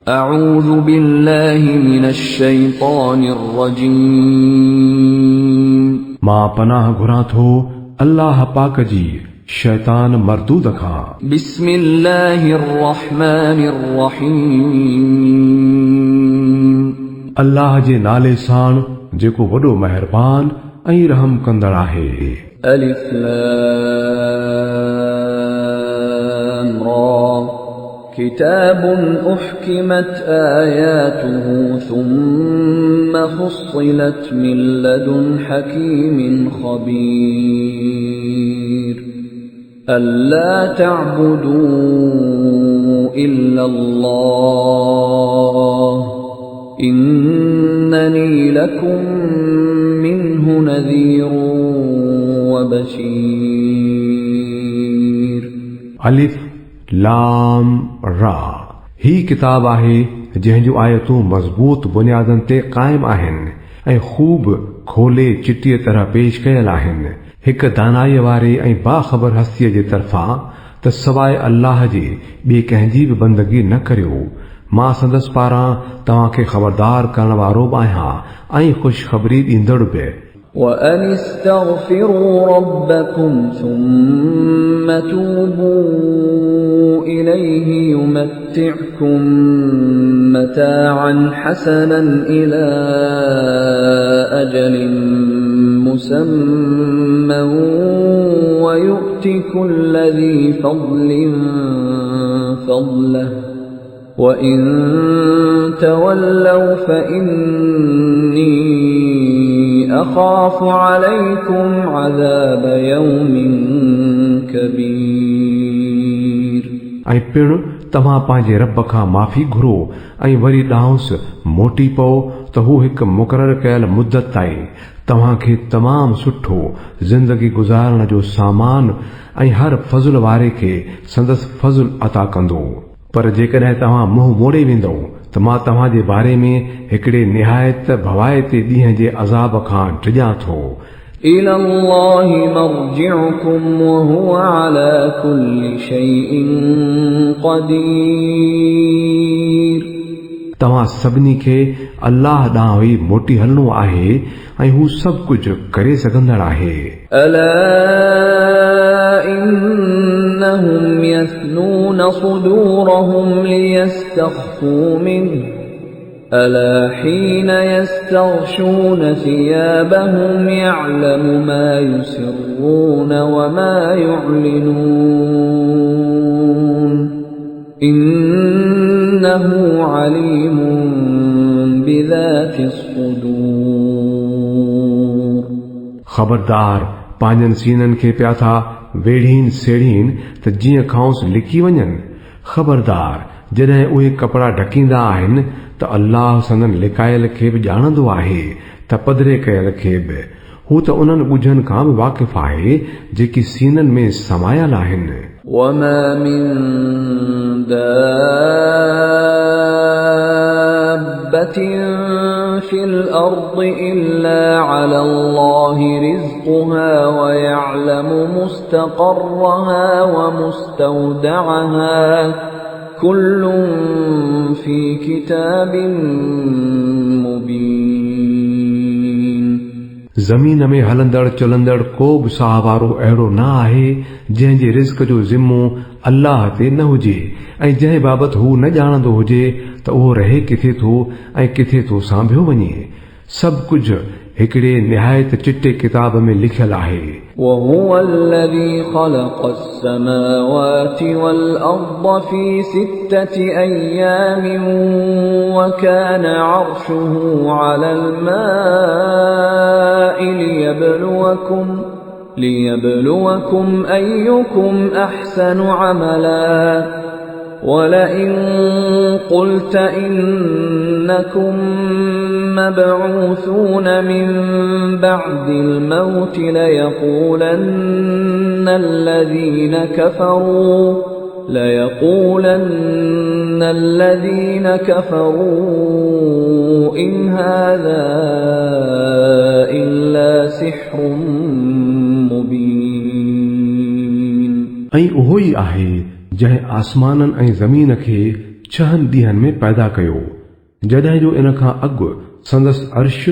أعوذ بالله من الشيطان الرجيم मां पनाह घुरां थो अल्लाह पाक जी शैतान मरदूद खां। بسم الله الرحمن الرحيم अल्लाह जे नाले साण जेको वॾो मेहरबान ऐं रहम कंदड़ आहे। ألف لام را كتاب أحكمت آياته ثم فصلت من لدن حكيم خبير ألا تعبدوا إلا الله إنني لكم منه نذير وبشير अलिफ लाम रा ही किताब आहे जंहिंजूं आयतूं मज़बूत बुनियादनि ते क़ाइम आहिनि ऐं ख़ूब खोले चिटीअ तरह पेश कयल आहिनि हिक दानाईअ वारे ऐं बाख़बर हस्तीअ जे तरफ़ां त सवाइ अल्लाह जे ॿिए कंहिंजी बि बंदगी न करियो। मां संदसि पारां तव्हांखे ख़बरदार करण वारो बि आहियां ऐं ख़ुशख़बरी ॾींदड़ बि। وأن استغفروا ربكم ثم توبوا إليه يمتعكم متاعا حسنا إلى أجل مسمى ويؤت كل ذي فضل فضله وإن تولوا فإني أخاف عليكم عذاب يوم كبير ऐं पिणु तव्हां पंहिंजे रब खां माफ़ी घुरो ऐं वरी ॾांहुंसि मोटी पओ त हू हिकु मुक़ररु कयल मुदत ताईं तव्हांखे तमामु सुठो ज़िंदगी गुज़ारण जो सामान ऐं हर फज़ुल वारे खे संदसि फज़ुल अता कंदो। पर जेकॾहिं तव्हां मुंहुं मोड़े वेंदव त मां तव्हांजे बारे में हिकिड़े निहायत भवाइते ॾींहं जे अज़ाब खां डिॼां थो। إلى الله مرجعكم وهو على كل شيء قدير तव्हां सभिनी खे अल्लाह ॾांहुं ई मोटी हलणो आहे ऐं हू सभु कुझु करे सघंदड़ आहे। ألا إنهم يثنون صدورهم ليستخفوا منه ألا حين يستغشون ثيابهم يعلم ما يسرون وما يعلنون إنه عليم بذات الصدور ख़बरदार पंहिंजनि सीननि खे पिया था वेढ़ीन सेड़ीन त जीअं खांसि लिकी वञनि। ख़बरदार जॾहिं उहे कपड़ा ढकींदा आहिनि त अल्लाह संदनि लिकायल खे बि ॼाणंदो आहे त पधरे कयल खे बि। हू त उन्हनि ॻुझनि खां बि वाक़िफ़ आहे जेकी सीननि में समायल आहिनि। وما من دابة في الأرض إلا على الله رزقها ويعلم مستقرها ومستودعها كل في كتاب مبين ज़मीन में हलंदड़ चलंदड़ को बि साह वारो अहिड़ो न आहे जंहिंजे रिज़्क जो ज़िम्मो अल्लाह ते न हुजे ऐं जंहिं बाबति हू न ॼाणंदो हुजे त उहो रहे किथे थो ऐं किथे थो सांभियो वञे। सभु कुझु हिकिड़े निहायत चिटे किताब में लिखियल आहे। وهو الذي خلق السماوات والأرض في 6 أيام وكان عرشه على الماء ليبلوكم أيكم أحسن عملا ولئن قلت إنكم مبعوثون من بعد الموت ليقولن الذين كفروا إن هذا إلا سحر مبين ऐं उहो ई आहे जंहिं आसमाननि ऐं ज़मीन खे 6 ॾींहनि में पैदा कयो। जॾहिं जो इन खां अॻु संदसि अर्श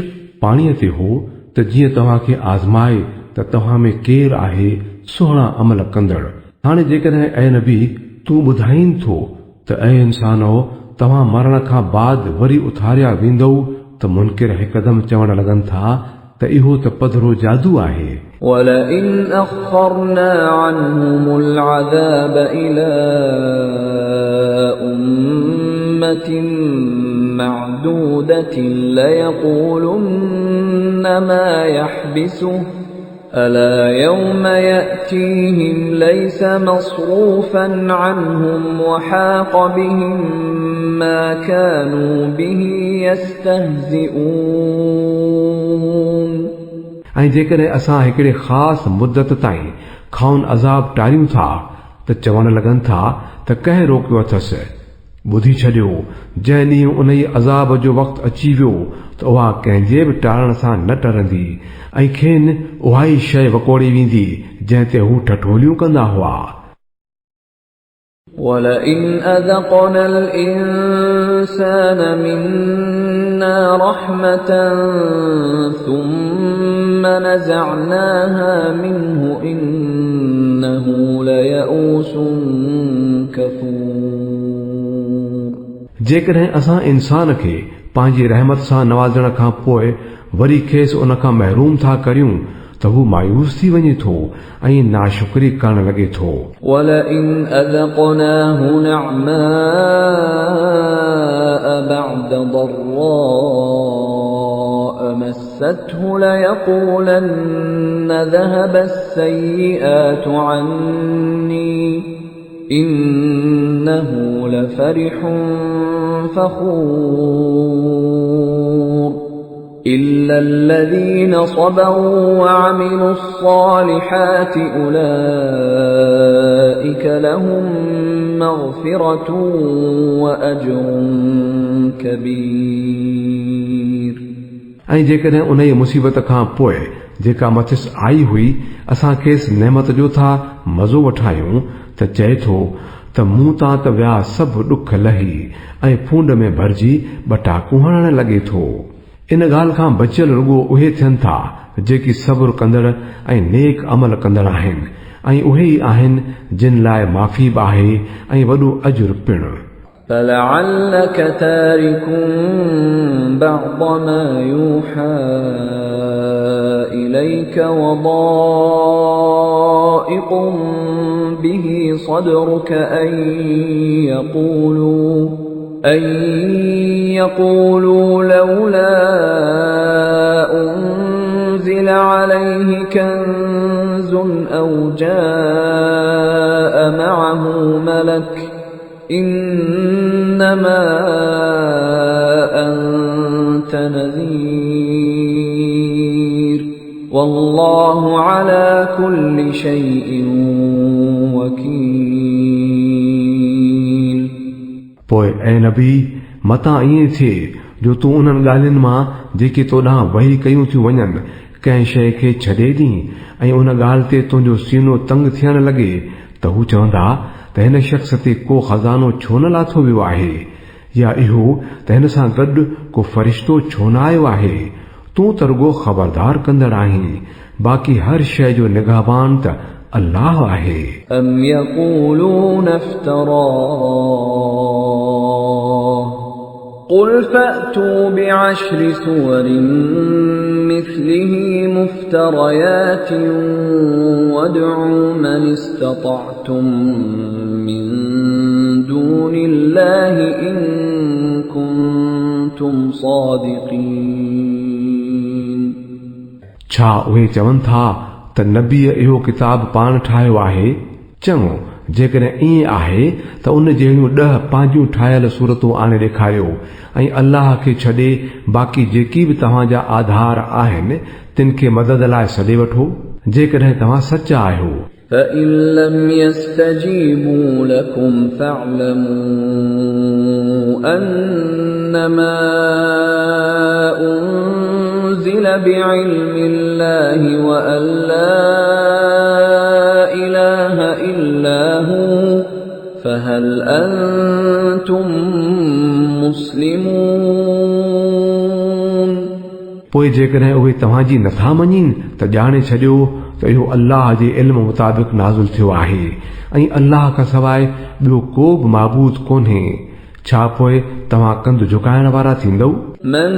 पाणीअ ते हो त जीअं तव्हां खे आज़माए त तव्हां में केरु आहे सुहिणा अमल कंदड़। हाणे जेकॾहिं ऐं नबी तूं ॿुधाईं थो त ऐं इंसानो तव्हां मरण खां बाद वरी उथारिया वेंदो त मुनकिर हिकदम चवण लॻनि था त इहो त पधरो जादू आहे। وَلَئِنْ أَخَّرْنَا عَنْهُمُ الْعَذَابَ إِلَى أُمَّةٍ مَّعْدُودَةٍ لَيَقُولُنَّ مَا يَحْبِسُهُ أَلَا يَوْمَ يَأْتِيهِمْ لَيْسَ مَصْرُوفًا عَنْهُمْ وَحَاقَ بِهِم مَّا كَانُوا بِهِ يَسْتَهْزِئُونَ। ऐं जेकॾहिं असां हिकिड़े ख़ासि मुदत ताईं खाउन अज़ाब टारियूं था त चवण लॻनि था त कंहिं रोकियो अथसि। ॿुधी छॾियो जंहिं ॾींहुं उन ई अज़ाब जो वक़्तु अची वियो त उहा कंहिंजे बि टारण सां न टरंदी ऐं खेनि उहा ई शइ वकोड़ी वेंदी जंहिं ते हू ठठोलियूं कंदा हुआ। وَلَئِنْ أَذَقْنَا الْإِنسَانَ مِنَّا رَحْمَةً ثُمَّ نَزَعْنَاهَا مِنْهُ إِنَّهُ لَيَئُوسٌ كَفُورٌ। जेकॾहिं असां इंसान खे पंहिंजी रहमत सां नवाज़ण खां पोइ वरी खेसि उन खां महरूम था करियूं त हू मायूस थी वञे थो ऐं नाशुक्री करण लॻे थो। وَلَئِنْ أَذَقْنَاهُ نَعْمَاءَ بَعْدَ ضَرَّاءَ مَسَّتْهُ لَيَقُولَنَّ ذَهَبَ السَّيِّئَاتُ عَنِّي إِنَّهُ لَفَرِحٌ فَخُورٌ إِلَّا الَّذِينَ صَبَرُوا وَعَمِلُوا الصَّالِحَاتِ أُولَئِكَ لَهُم مَّغْفِرَةٌ وَأَجْرٌ كَبِيرٌ। ऐं जेकॾहिं उन ई मुसीबत खां पोइ जेका मथिस आई हुई असां खेसि नेमत जो था मज़ो वठायूं त चए थो त मूं तां त विया सभु ॾुख लही ऐं फूंड में भरिजी बटाकू हणण लॻे थो। इन ॻाल्हि खां बचियल रुॻो उहे थियनि था जेकी सब्र कंदड़ ऐं नेक अमल कंदड़ आहिनि ऐं उहे ई आहिनि जिन लाइ माफ़ी बि आहे ऐं वॾो अजुर पिणु। فَلَعَلَّكَ تَارِكٌ بَعْضَ مَا يُوحَى إِلَيْكَ وَضَائِقٌ بِهِ صَدْرُكَ أَن يَقُولُوا لَوْلَا أُنزِلَ عَلَيْهِ كَنزٌ أَوْ جَاءَ مَعَهُ مَلَكٌ إِنَّمَا أَنتَ نَذِيرٌ وَاللَّهُ عَلَى كُلِّ شَيْءٍ وَكِيلٌ। पोइ ऐं नबी मतां ईअं थिए जो तूं उन्हनि ॻाल्हियुनि मां जेके तोॾां वही कयूं थियूं वञनि कंहिं शइ खे छॾे ॾीं ऐं उन ॻाल्हि ते तुंहिंजो सीनो तंग थियण लॻे त हू चवंदा त हिन शख़्स ते को खज़ानो छो न लाथो वियो आहे या इहो त हिन सां गॾु को फ़रिश्तो छो न आयो आहे। तूं त रुॻो ख़बरदार कंदड़ आहीं बाक़ी हर शइ जो निगहबान त अल्लाह आहे। أَمْ يَقُولُونَ افْتَرَاهُ قُلْ فَأْتُوا بِعَشْرِ سُوَرٍ مِثْلِهِ مُفْتَرَيَاتٍ وَادْعُوا مَنِ اسْتَطَعْتُم مِّن دُونِ اللَّهِ إِن كُنتُمْ صَادِقِينَ। छा उहे चवनि था त नबीअ इहो किताब पाण ठाहियो आहे? चङो जेकॾहिं ईअं आहे त उन जहिड़ियूं 10 पंहिंजूं ठाहियल सूरतूं आणे ॾेखारियो ऐं अल्लाह खे छॾे बाक़ी जेकी बि तव्हांजा आधार आहिनि तिन खे मदद लाइ सॾे वठो जेकॾहिं तव्हां सचा आहियो। فَإِن لَّمْ يَسْتَجِيبُوا لَكُمْ فَاعْلَمُوا أَنَّمَا أُنزِلَ بِعِلْمِ اللَّهِ وَأَن لَّا إِلَٰهَ إِلَّا هُوَ فَهَلْ أَنتُم أنتم مسلمون पोइ जेकॾहिं उहे तव्हांजी नथा मञीन त ॼाणे छॾियो त इहो अल्लाह जे इल्म मुताबिक़ नाज़िल थियो आहे ऐं अल्लाह खां सवाइ ॿियो को बि माबूद कोन्हे। छा पोइ तव्हां कंध झुकाइण वारा थींदव? من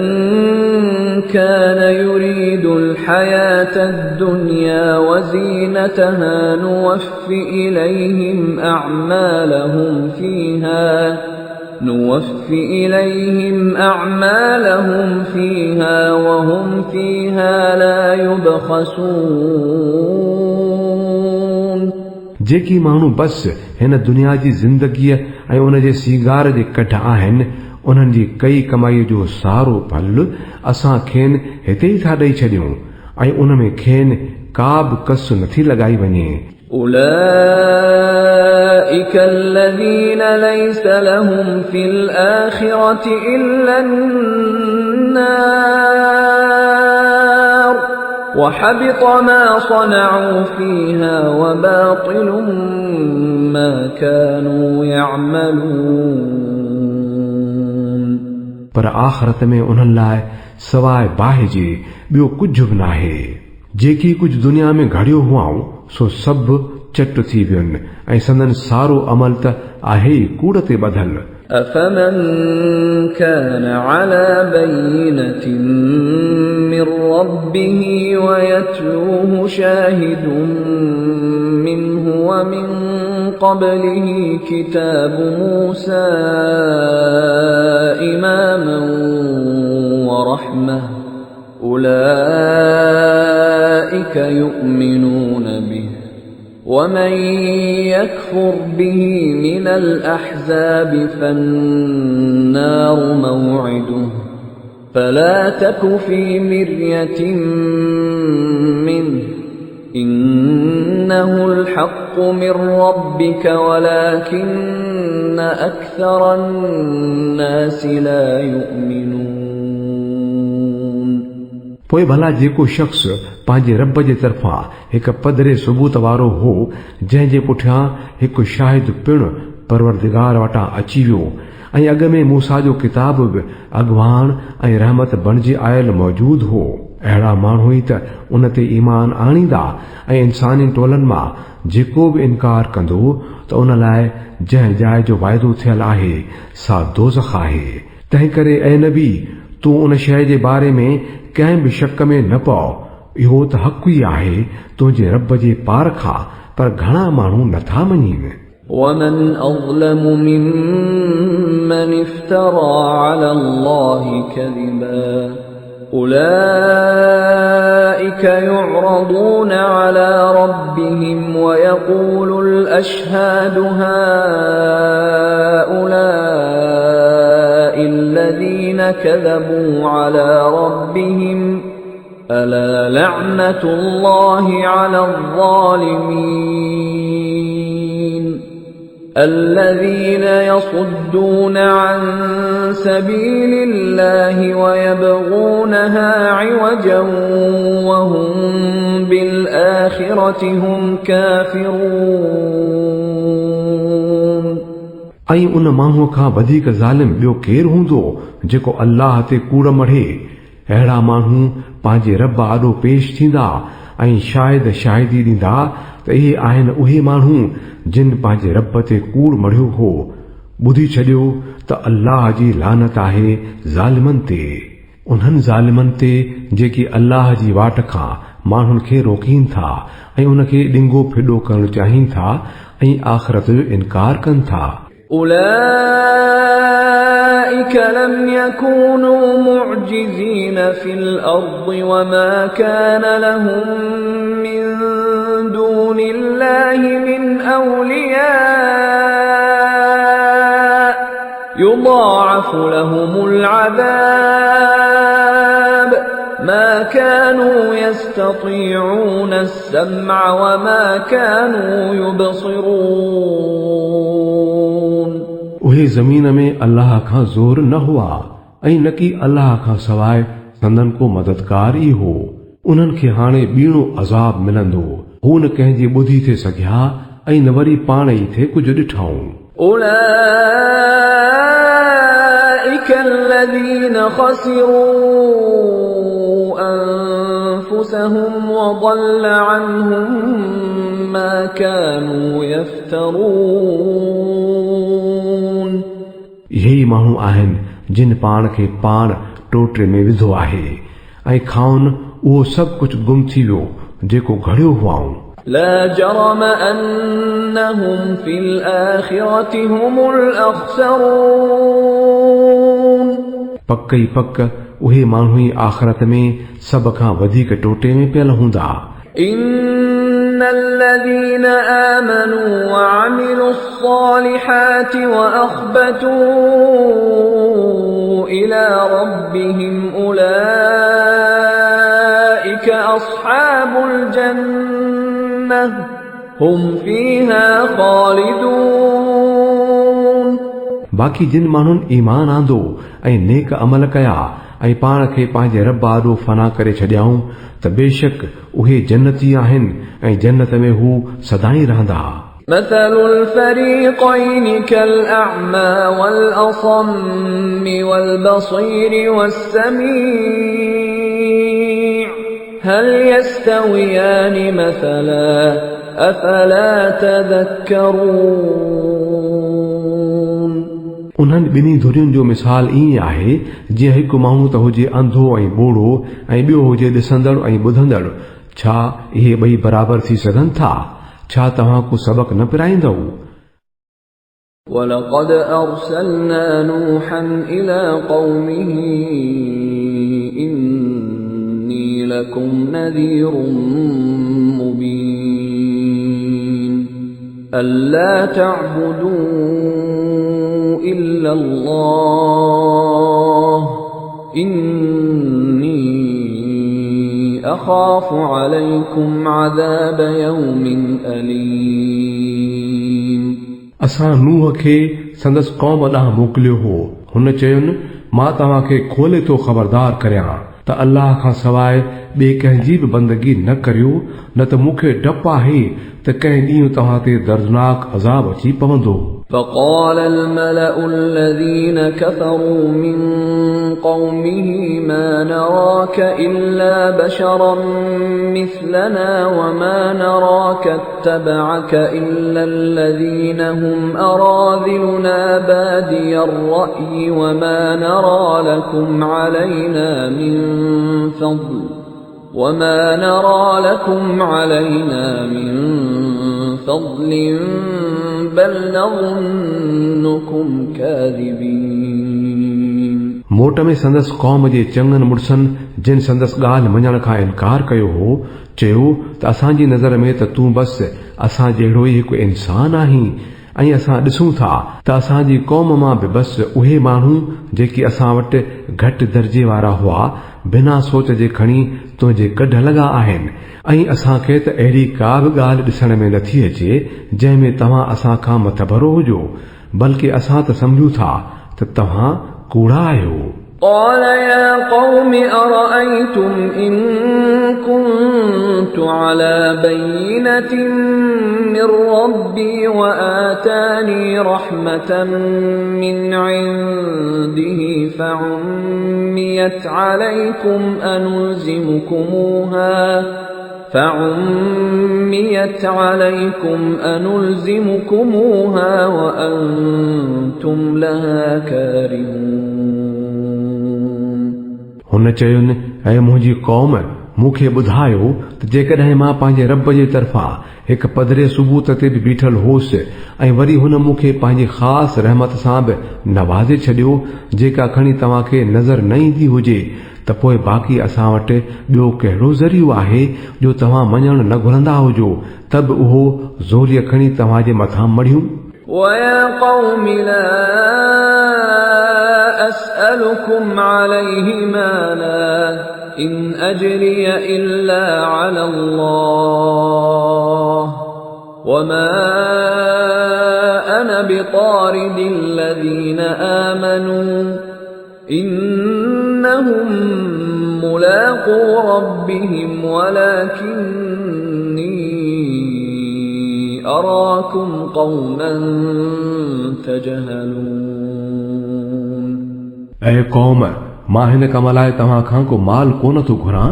كان يريد الحياة الدنيا وزينتها نوفِ إليهم أعمالهم فيها وهم فيها لا يبخسون जेकी माण्हू बस हिन दुनिया जी ज़िंदगीअ ऐं उन जे सीगार जे कठ आहिनि उन्हनि जी कई कमाईअ जो सारो फल असां खेनि हिते ई था ॾेई छॾियूं ऐं उन में खेनि का बि कस नथी लॻाई वञे। أولئك الذين ليس لهم في الآخرة إلا النار وحبط ما صنعوا فيها وباطل ما كانوا يعملون पर आख़िरत में उन्हनि लाइ सवाइ बाहि जे ॿियो कुझु बि नाहे। जेकी कुझु दुनिया में घड़ियो हुआऊं सो सभु चट थी वियुनि ऐं संदन सारो अमल त आहे ई कूड़ ते ॿधल। أفمن كان على بينة من ربه ويتلوه شاهد منه ومن قبله كتاب موسى إماما ورحمة أولئك يؤمنون به ومن يكفر به من الأحزاب فالنار موعده فلا تك في مرية منه إنه الحق من ربك ولكن أكثر الناس لا يؤمنون पोइ भला जेको शख़्स पंहिंजे रब जे तरफ़ां हिकु पधरे सबूत वारो हो जंहिं जे पुठियां हिकु शाहिद पिणु परवरदिगार वटां अची वियो ऐं अॻ में मूसा जो किताब बि अॻवान ऐं रहमत बणिजी आयल मौजूद हो, अहिड़ा माण्हू ई त उन ते ईमान आणींदा ऐं इंसानी टोलनि मां जेको बि इनकार कंदो त उन लाइ जंहिं जाइ जो वाइदो थियल आहे सा दोज़ख आहे। तंहिं करे ऐ नबी तूं उन शइ जे बारे में कंहिं बि शक में न पओ, इहो त हक़ ई आहे तुंहिंजे रब जे पार खां, पर घणा माण्हू नथा मञीन। ومن أظلم ممن افترى على الله كذبا أولئك يعرضون على ربهم ويقول الأشهاد هؤلاء الذين كذبوا على ربهم ألا لعنة الله على الظالمين الذين يصدون عن سبيل الله ويبغونها عوجا وهم بالآخرة هم كافرون ऐं उन माण्हूअ खां वधीक ज़ालिम ॿियो केरु हूंदो जेको अल्लाह ते कूड़ मढ़े। अहिड़ा माण्हू पंहिंजे रब आॾो पेश थींदा ऐं शायद शाहिदी ॾींदा त इहे आहिनि उहे माण्हू जिन पंहिंजे रब ते कूड़ मढ़ियो हो। ॿुधी छॾियो त अल्लाह जी लानत आहे ज़ालिमनि ते, उन्हनि ज़ालिमनि ते जेकी अल्लाह जी वाट खां माण्हुनि खे रोकीनि था ऐं उन खे ॾिंगो फिॾो करणु चाहिनि था ऐं आख़िरत जो इनकार कनि था। أولئك لم يكونوا معجزين في الأرض وما كان لهم من دون الله من أولياء يضاعف لهم العذاب ما كانوا يستطيعون السمع وما كانوا يبصرون उहे ज़मीन में अल्लाह खां ज़ोर न हुआ ऐं न की अल्लाह खां सवाइ संदन को मददगार ई हो। उन्हनि खे हाणे ॿीणो अज़ाब मिलंदो, हू न कंहिंजी ॿुधी थे सघिया ऐं न वरी पाण ई थे कुझु ॾिठऊं। أولئك الذين خسروا أنفسهم وضل عنهم ما كانوا يفترون यही माण्हू आहिनि जिन पाण खे पाण टोटरे में विधो आहे ऐं खाउनि उहो सभु कुझु गुम थी वियो जेको घड़ियो हुआऊं لا جرم أنهم في الآخرة هم الأخسرون पक ई पक उहे माण्हू ई आख़िरत में सभ खां वधीक टोटे में पियल हूंदा إن الذين آمنوا وعملوا الصالحات وأخبتوا إلى ربهم أولئك أصحاب الجنة هم فيها خالدون बाक़ी जिन माण्हुनि ईमान आंदो ऐं नेक अमल कया ऐं पाण खे पंहिंजे रब आॾो फना करे छॾियाऊं त बेशक उहे जन्नती आहिनि ऐं जन्नत में हू सदाई रहंदा مثل الفريقين كالأعمى والأصم والبصير والسميع هل يستويان مثلا أفلا تذكرون उन्हनि ॿिन्ही धुरियुनि जो मिसाल ईअं आहे जीअं हिकु माण्हू त हुजे अंधो ऐं ॿोड़ो ऐं ॿियो हुजे ॾिसंदड़ ऐं ॿुधंदड़ छा इहे ॿई बराबर थी सघनि था छा तव्हां को सबक न पिराईंदव ولقد أرسلنا نوحا إلى قومه إني لكم نذير مبين ألا تعبدوا إلا الله إني أخاف عليكم عذاب يوم أليم असां नूह खे संदसि क़ौम ॾांहुं मोकिलियो हो हुन चयुनि मां तव्हांखे खोले थो ख़बरदार करियां त अल्लाह खां सवाइ ॿिए कंहिंजी बि बंदगी न करियो न त मूंखे डपु आहे त कंहिं ॾींहुं तव्हां ते दर्दनाक अज़ाब अची पवंदो فقال الملأ الذين كفروا من قومه ما نراك إلا بشرا مثلنا وما نراك اتبعك إلا الذين هم أراذلنا بادي الرأي وما نرى لكم علينا من فضل بل نظنكم كاذبين मोट में संदसि क़ौम जे चङनि मुड़सनि जिन संदसि ॻाल्हि मञण खां इनकार कयो हो चयो त असांजी नज़र में त तूं बसि असां जहिड़ो ई हिकु इंसान आहीं ऐं असां ॾिसूं था त असांजी क़ौम मां बि बसि उहे माण्हू जेके असां वटि घटि दर्जे वारा हुआ बिना सोच जे खणी तुंहिंजे कढ लॻा आहिनि ऐं असांखे त अहिड़ी का बि ॻाल्हि ॾिसण में नथी अचे जंहिं में तव्हां असां खां मथभरो हुजो बल्कि असां त सम्झूं था त तव्हां कूड़ा आहियो قال يا قوم أرأيتم إن كنت على بينة من ربي وآتاني رحمة من عنده فعميت عليكم أنلزمكموها وأنتم لها كارهون हुन चयुनि ऐं मुंहिंजी क़ौम मूंखे ॿुधायो त जेकॾहिं मां पंहिंजे रब जे तरफ़ां हिकु पधरे सबूत ते बि बीठल होसि ऐं वरी हुन मूंखे पंहिंजी ख़ासि रहमत सां बि नवाज़े छॾियो जेका खणी तव्हांखे नज़र न ईंदी हुजे त पोइ बाक़ी असां वटि ॿियो कहिड़ो ज़रियो आहे जो तव्हां मञण न घुरंदा हुजो त बि उहो ज़ोरीअ खणी तव्हांजे मथां मड़ियूं ويا قوم لا أسألكم عليه مالا إن أجري إلا على الله وما أنا بطارد الذين آمنوا إنهم ملاقو ربهم ولكني أراكم قوما تجهلون ऐ कौम, मां हिन कम लाइ तव्हां खां को माल कोन थो घुरां।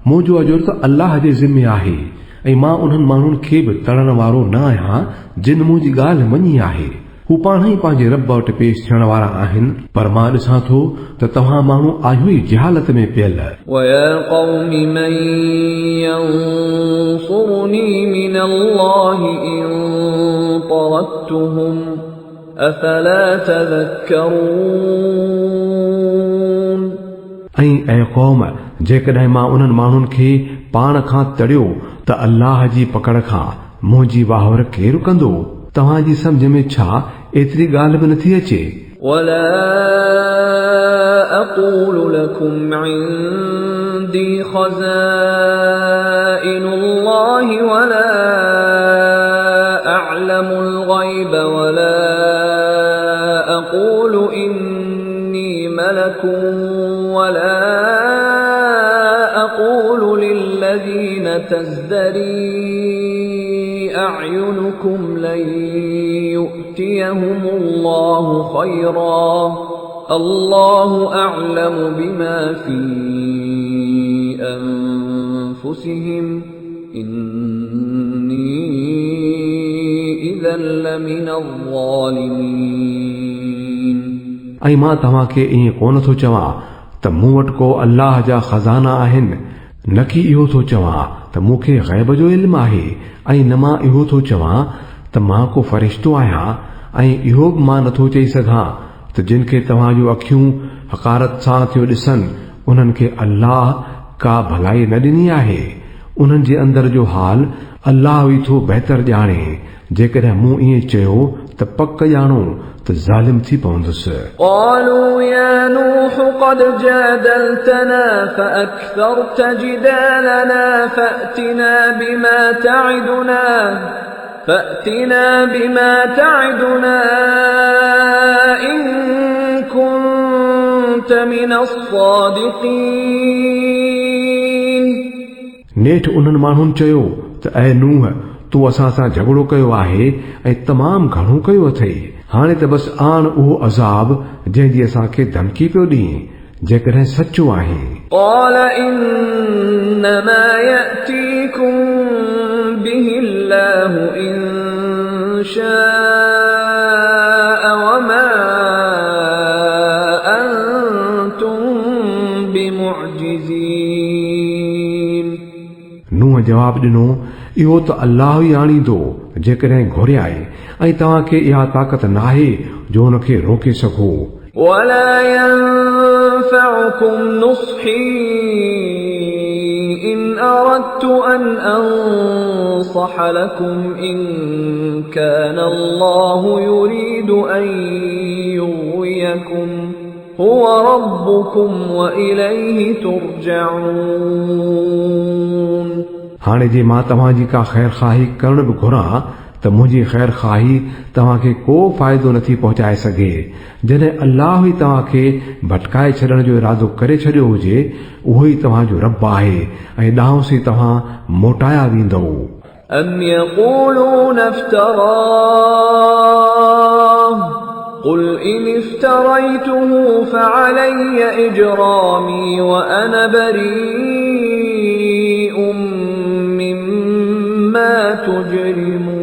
मुंहिंजो अजुर त अल्लाह जे ज़िम्मे आहे ऐं मां उन्हनि माण्हुनि खे बि तड़ण वारो न आहियां जिन मुंहिंजी ॻाल्हि मञी आहे। हू पाण ई पंहिंजे रब वटि पेश थियण वारा आहिनि, पर मां ॾिसां थो त तव्हां माण्हू आहियो ई जहालत में पियल। وَيَا قَوْمِ مَن يَنصُرُنِي مِنَ اللَّهِ إِن طَرَدتُّهُمْ أَفَلَا تَذَكَّرُونَ। ऐं ऐ क़ौम, जेकॾहिं मां उन्हनि माण्हुनि खे पाण खां तड़ियो त अल्लाह जी पकड़ खां मुंहिंजी वाहवर केरु कंदो? तव्हांजी सम्झ में छा एतिरी ॻाल्हि बि नथी अचे? ولا أقول لكم عندي خزائن الله ولا أعلم الغيب ولا أقول إني ملك ولا أقول للذين تزدري أعينكم لن يؤتيهم الله خيرا الله أعلم بما في أنفسهم إني إذا لمن الظالمين। ऐं मां तव्हांखे ईअं कोन थो चवां त मूं वटि को अल्लाह जा खज़ाना आहिनि, न कि इहो थो चवां त मूंखे ग़ैब जो इल्मु आहे, ऐं न मां इहो थो चवां त मां को फ़रिश्तो आहियां, ऐं इहो बि मां नथो चई सघां त जिन खे तव्हांजूं अखियूं हक़ारत सां थियूं ॾिसनि उन्हनि खे अल्लाह का भलाई न ॾिनी आहे। उन्हनि जे अंदर जो हाल अल्लाह ई थो बहितर ॼाणे। जेकॾहिं मूं ईअं चयो त पक ॼाणो त ज़ालिम थी पवंदुसि। قالوا يا نوح قد جادلتنا فأكثرت جدالنا فأتنا بما تعدنا إن كنت من الصادقين। नेठि उन्हनि माण्हुनि चयो त ऐ नूह, तूं असां सां झगड़ो कयो आहे ऐं तमामु घणो कयो अथई। हाणे त बसि आण उहो अज़ाब जंहिंजी असांखे धमकी पियो ॾीं, जेकॾहिं सचो आहे। قال إنما يأتيكم به الله إن شاء وما أنتم بمعجزين। नूह जवाब ॾिनो, इहो त अल्लाह ई आणींदो जेकॾहिं घुरियाए, ऐं तव्हांखे इहा ताक़त नाहे जो हुनखे रोके सघो। ولا ينفعكم نصحي إن أردت أن أنصح لكم إن كان الله يريد أن يغويكم هو ربكم وإليه ترجعون। हाणे जे मां तव्हांजी का ख़ैर ख़ाही करण बि घुरां त मुंहिंजी ख़ैर ख़ाही तव्हांखे को फ़ाइदो नथी पहुचाए सघे। जॾहिं अल्लाह ई तव्हांखे भटकाए छॾण जो इरादो करे छॾियो हुजे, उहो ई तव्हांजो रब आहे ऐं ॾांहुं तव्हां मोटाया वेंदव। أم يقولون افتراه قل إن افتريته فعلي إجرامي وأنا بريء مما تجرمون۔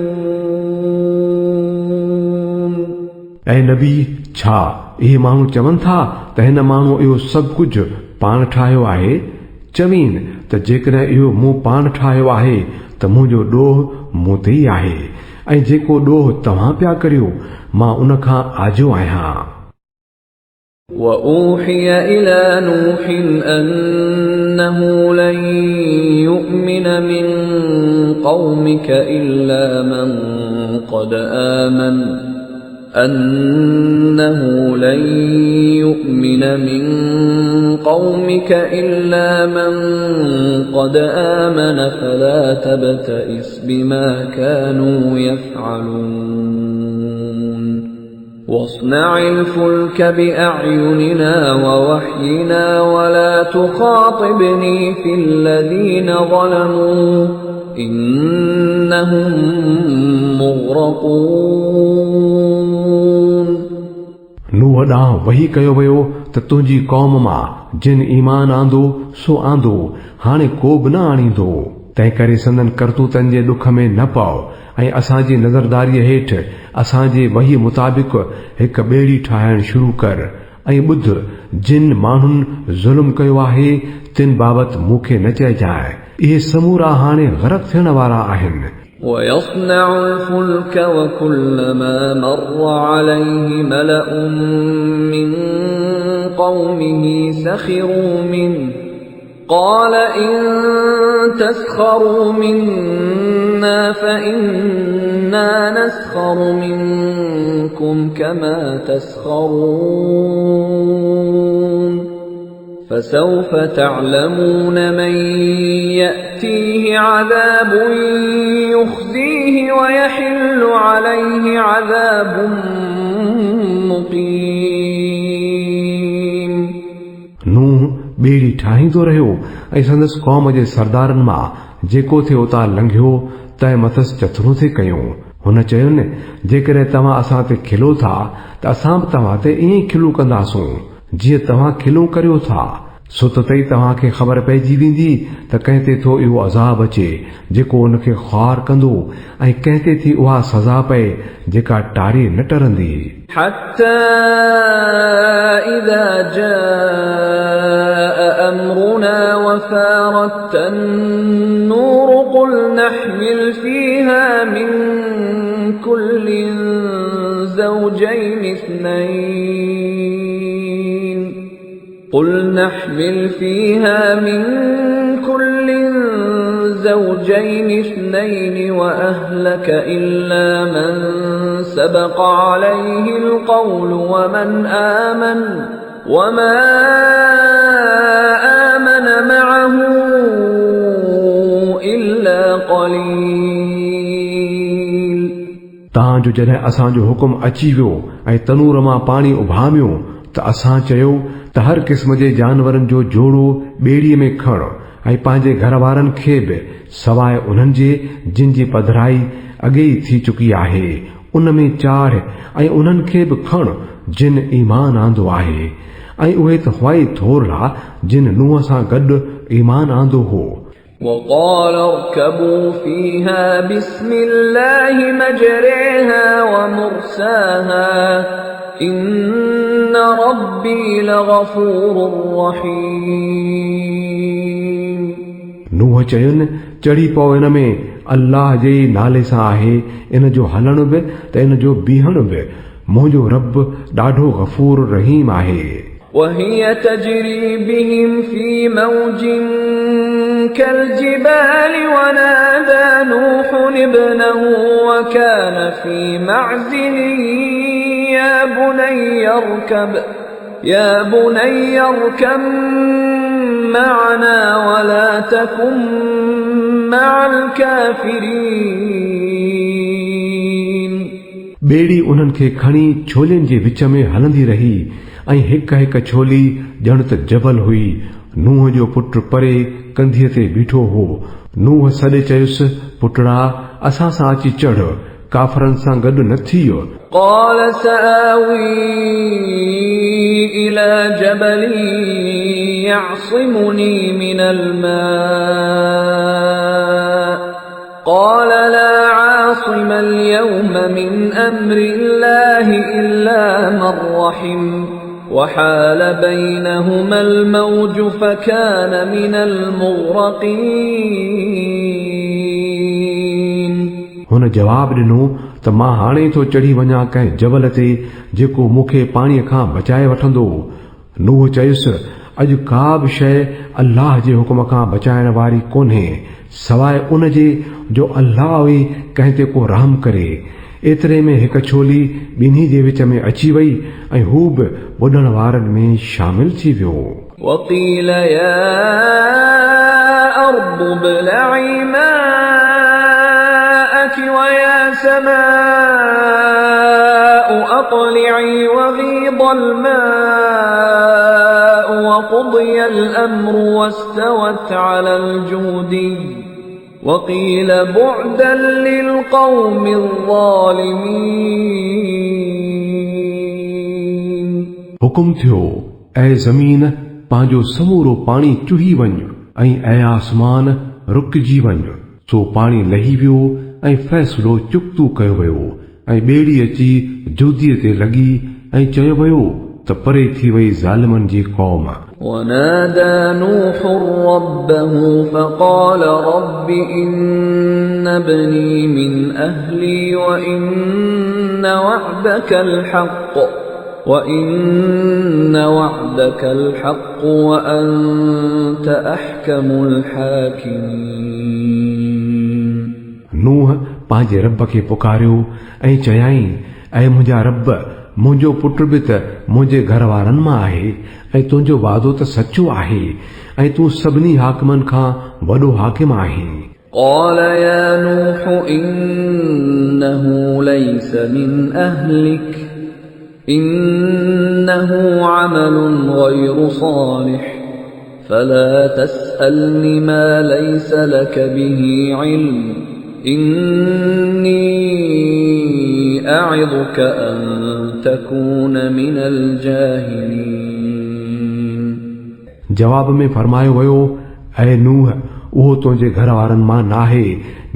ऐं नबी, छा इहे माण्हू चवनि था त हिन माण्हू इहो सभु कुझु पाण ठाहियो आहे? चवीन त जेकॾहिं इहो मूं पाण ठाहियो आहे त मुंहिंजो ॾोह मूं ते ई आहे, ऐं जेको ॾोह तव्हां पिया करियो मां उन खां आजो आहियां। وأوحي إلى نوح أنه لن يؤمن من قومك إلا من قد آمن فلا تبتئس بما كانوا يفعلون واصنع الفلك بأعيننا ووحينا ولا تخاطبني في الذين ظلموا إنهم مغرقون। नूह ॾांहुं वही कयो वियो त तुंहिंजी क़ौम मां जिन ईमान आंदो सो आंदो, हाणे को बि न आणींदो। तंहिं करे संदन करतूतनि जे ॾुख में न पओ ऐं असांजी नज़रदारीअ हेठि असांजे वही मुताबिक़ हिकु ॿेड़ी ठाहिण शुरू कर। ऐं ॿुध, जिन माण्हुनि ज़ुल्म कयो आहे तिन बाबति मूंखे न चइजांइ, इहे समूरा हाणे ग़रक़ थियण वारा आहिनि। ويصنع الفلك وكلما مر عليه ملأ من قومه سخروا منه قال إن تسخروا منا فإنا نسخر منكم كما تسخرون فسوف تعلمون من يأتيه عذاب يخزيه ويحل عليه عذاب مقيم। नूह ॿेड़ी ठाहींदो रहियो ऐं संदसि क़ौम जे सरदारनि मां जेको थे उतां लंघियो तंहिं मथसि चथरो थे कयूं। हुन चयुनि, जेकॾहिं तव्हां असां ते खिलो था त असां बि तव्हां ते ईअं ई खिलू कंदासूं जीअं तव्हां खिलू करियो था। सो त तई तव्हांखे ख़बर पइजी वेंदी त कंहिं ते थो इहो अज़ाब अचे जेको उनखे ख़्वार कंदो ऐं कंहिं ते थी उहा सज़ा पए जेका टारे न टरंदी। حتى إذا جاء أمرنا وفارت النور قل نحمل فيها من كل زوجين اثنين وأهلك إلا من سبق عليه القول ومن آمن وما آمن معه إلا قليل। तव्हांजो जॾहिं असांजो हुकुम अची वियो ऐं तनूर मां पाणी उभामियो त असां चयो त हर क़िस्म जे जानवरनि जो जोड़ो ॿेड़ीअ में खण ऐं पंहिंजे घर वारनि खे बि सवाइ उन्हनि जे जिन जी पधराई अॻे ई थी चुकी आहे उन में चाढ़ ऐं उन्हनि खे बि खण जिन ईमान आंदो आहे ऐं उहे त हुआई थोरला जिन नूह सां गॾु ईमान आंदो हो। وقال اركبوا فيها بسم الله مجريها ومرساها إن ربي لغفور رحيم। नूह चयुनि, चढ़ी पओ इन में, अल्लाह जे नाले सां आहे इन जो हलण बि त इन जो बीहण बि, मुंहिंजो रब ॾाढो गफ़ूर रहीम आहे। وهي تجري بهم في موج كالجبال ونادى نوح ابنه وكان في معزل يا بني اركب معنا ولا تكن مع الكافرين। ॿेड़ी उन्हनि खे खणी छोलियुनि जे विच में हलंदी रही ऐं हिक हिक छोली ॼण त जबल हुई। नूह जो पुट परे कंधीअ ते बीठो हो। नूह सॾे चयुसि, पुटड़ा असां सां अची चढ़, काफ़रनि सां गॾु न थियो। قال سآوي إلى جبل يعصمني من الماء قال لا عاصم اليوم من أمر الله إلا من رحم وحال بينهما الموج فكان من المغرقين। हुन जवाब ॾिनो त मां हाणे थो चढ़ी वञा कंहिं जबल ते जेको मूंखे पाणीअ खां बचाए वठंदो। नूह चयुसि, अॼु का बि शइ अल्लाह जे हुकुम खां बचाइण वारी कोन्हे सवाइ उन जे जो अल्लाह ई कंहिं ते को रहम करे। एतिरे में हिकु छोली ॿिन्ही जे विच में अची वई ऐं हू बि ॿुॾण वारनि में शामिल थी वियो। وقيل يا أرض ابلعي ماءك ويا سماء أقلعي وغيض الماء وقضي الأمر واستوت على الجودي وقيل بعدا للقوم الظالمين। हुकुम थियो ऐ ज़मीन पंहिंजो समूरो पाणी चुही वञ ऐं ऐ आसमान रुकिजी वञ। सो पाणी लही वियो ऐं फ़ैसिलो चुक्तू कयो वियो ऐं ॿेड़ी अची जोधीअ ते लॻी ऐं चयो वियो त परे थी वई ज़ालिमनि जी क़ौम। ونادى نوح ربه فقال رب إن ابني من أهلي وإن وعدك الحق وأنت أحكم الحاكمين। नूह पंहिंजे रब खे पुकारियो ऐं चयाईं, ऐं मुंहिंजा रब, मुंहिंजो पुटु बि त मुंहिंजे घर वारनि मां आहे ऐं तुंहिंजो वादो त सचो आहे ऐं तूं सभिनी हाकिमनि खां वॾो हाकिम आहीं। قال يا نوح إنه ليس من أهلك إنه عمل غير صالح فلا تسألني ما ليس لك به علم إني أعظك أن تكون من الجاهلين। जवाब में फरमायो वियो, ऐ नूह, उहो तुंहिंजे घर वारनि मां नाहे,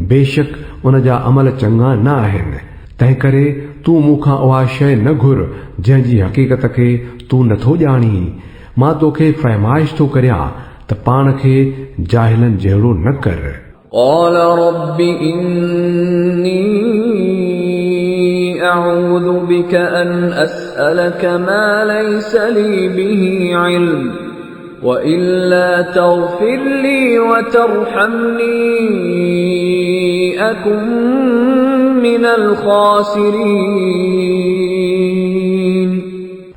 बेशक उन जा अमल चङा न आहिनि, तंहिं करे तूं मूंखां उहा शइ न घुर जंहिंजी हक़ीक़त खे तूं नथो ॼाणी। मां तोखे फरमाइश थो करियां त पाण खे जाहिलनि जहिड़ो न कर। قال رب إني أعوذ بك أن أسألك ما ليس لي به علم وإلا تغفر لي وترحمني أكن من الخاسرين।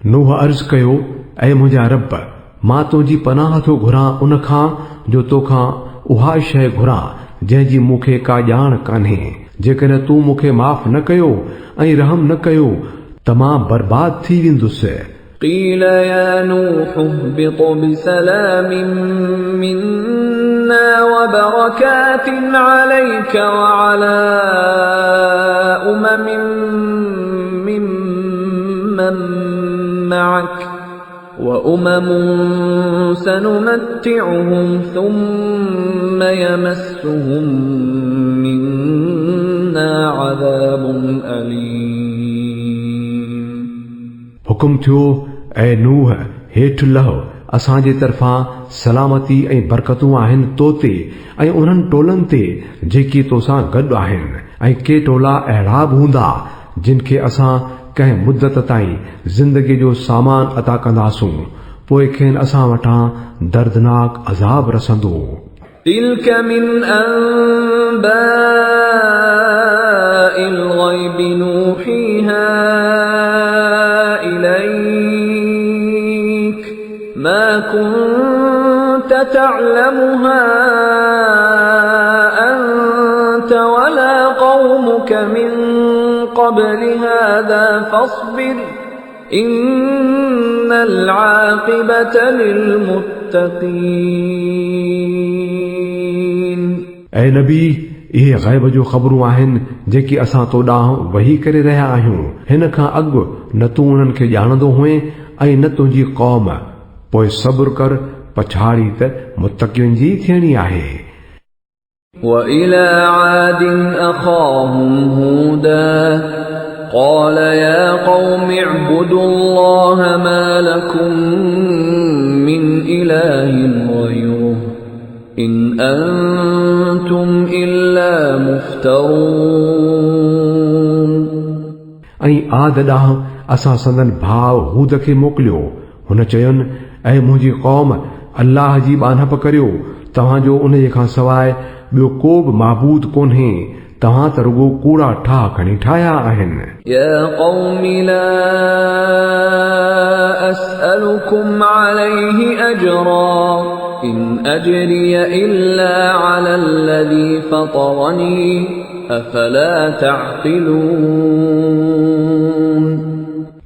नूह अर्ज़ कयो, ऐ मुंहिंजा रब, मां तुंहिंजी पनाह थो घुरां उन खां जो तोखां उहा शइ घुरां जंहिंजी मूंखे का ॼाण कान्हे। जेकॾहिं तूं मूंखे माफ़ न कयो ऐं रहम न कयो त मां बर्बाद थी वेंदुसि। قيل يا نوح اهبط بسلام منا وبركات عليك وعلى ممن معك وأمم سنمتعهم ثم يمسهم منا عذاب أليم। हुकुम थियो, ऐ नूह, हेठि लहो, असांजे तरफ़ां सलामती ऐं बरकतूं आहिनि तो ते ऐं उन्हनि टोलनि ते जेकी तोसां गॾु आहिनि, ऐं के टोला अहिड़ा बि हूंदा जिन खे असां कंहिं मुद्दत ताईं ज़िंदगी जो सामान अता कंदासूं, पोइ खेनि असां वटां दर्दनाक अज़ाब रसंदो। تلك من أنباء الغيب نوحيها إليك ما كنت تعلمها أنت ولا قومك من قبل هذا فاصبر إن العاقبة للمتقين। ऐ नबी, इहे ग़ैब जो ख़बरूं आहिनि जेकी असां तो ॾांहुं वही करे रहिया आहियूं। हिन खां अॻु न तूं उन्हनि खे ॼाणंदो हुएं ऐं न तुंहिंजी क़ौम। पोइ सब्र कर, पछाड़ी त मुत्तक़ियुनि जी थियणी आहे। وإلى عاد أخاهم هودا قال يا قوم اعبدوا الله ما لكم من إله غيره إن أنتم إلا مفترون। ऐं आद ॾांहुं असां संदन भाउ हूद खे मोकिलियो। हुन चयुनि, ऐ मुंहिंजी क़ौम, अल्लाह जी बानप करियो, तव्हांजो उन जे खां सवाइ ॿियो को बि माबूद कोन्हे, तव्हां त रुगो कूड़ा ठाह खणी ठाहिया आहिनि। يا قوم لا أسألكم عليه أجرا إن أجري إلا على الذي فطرني أفلا تعقلون।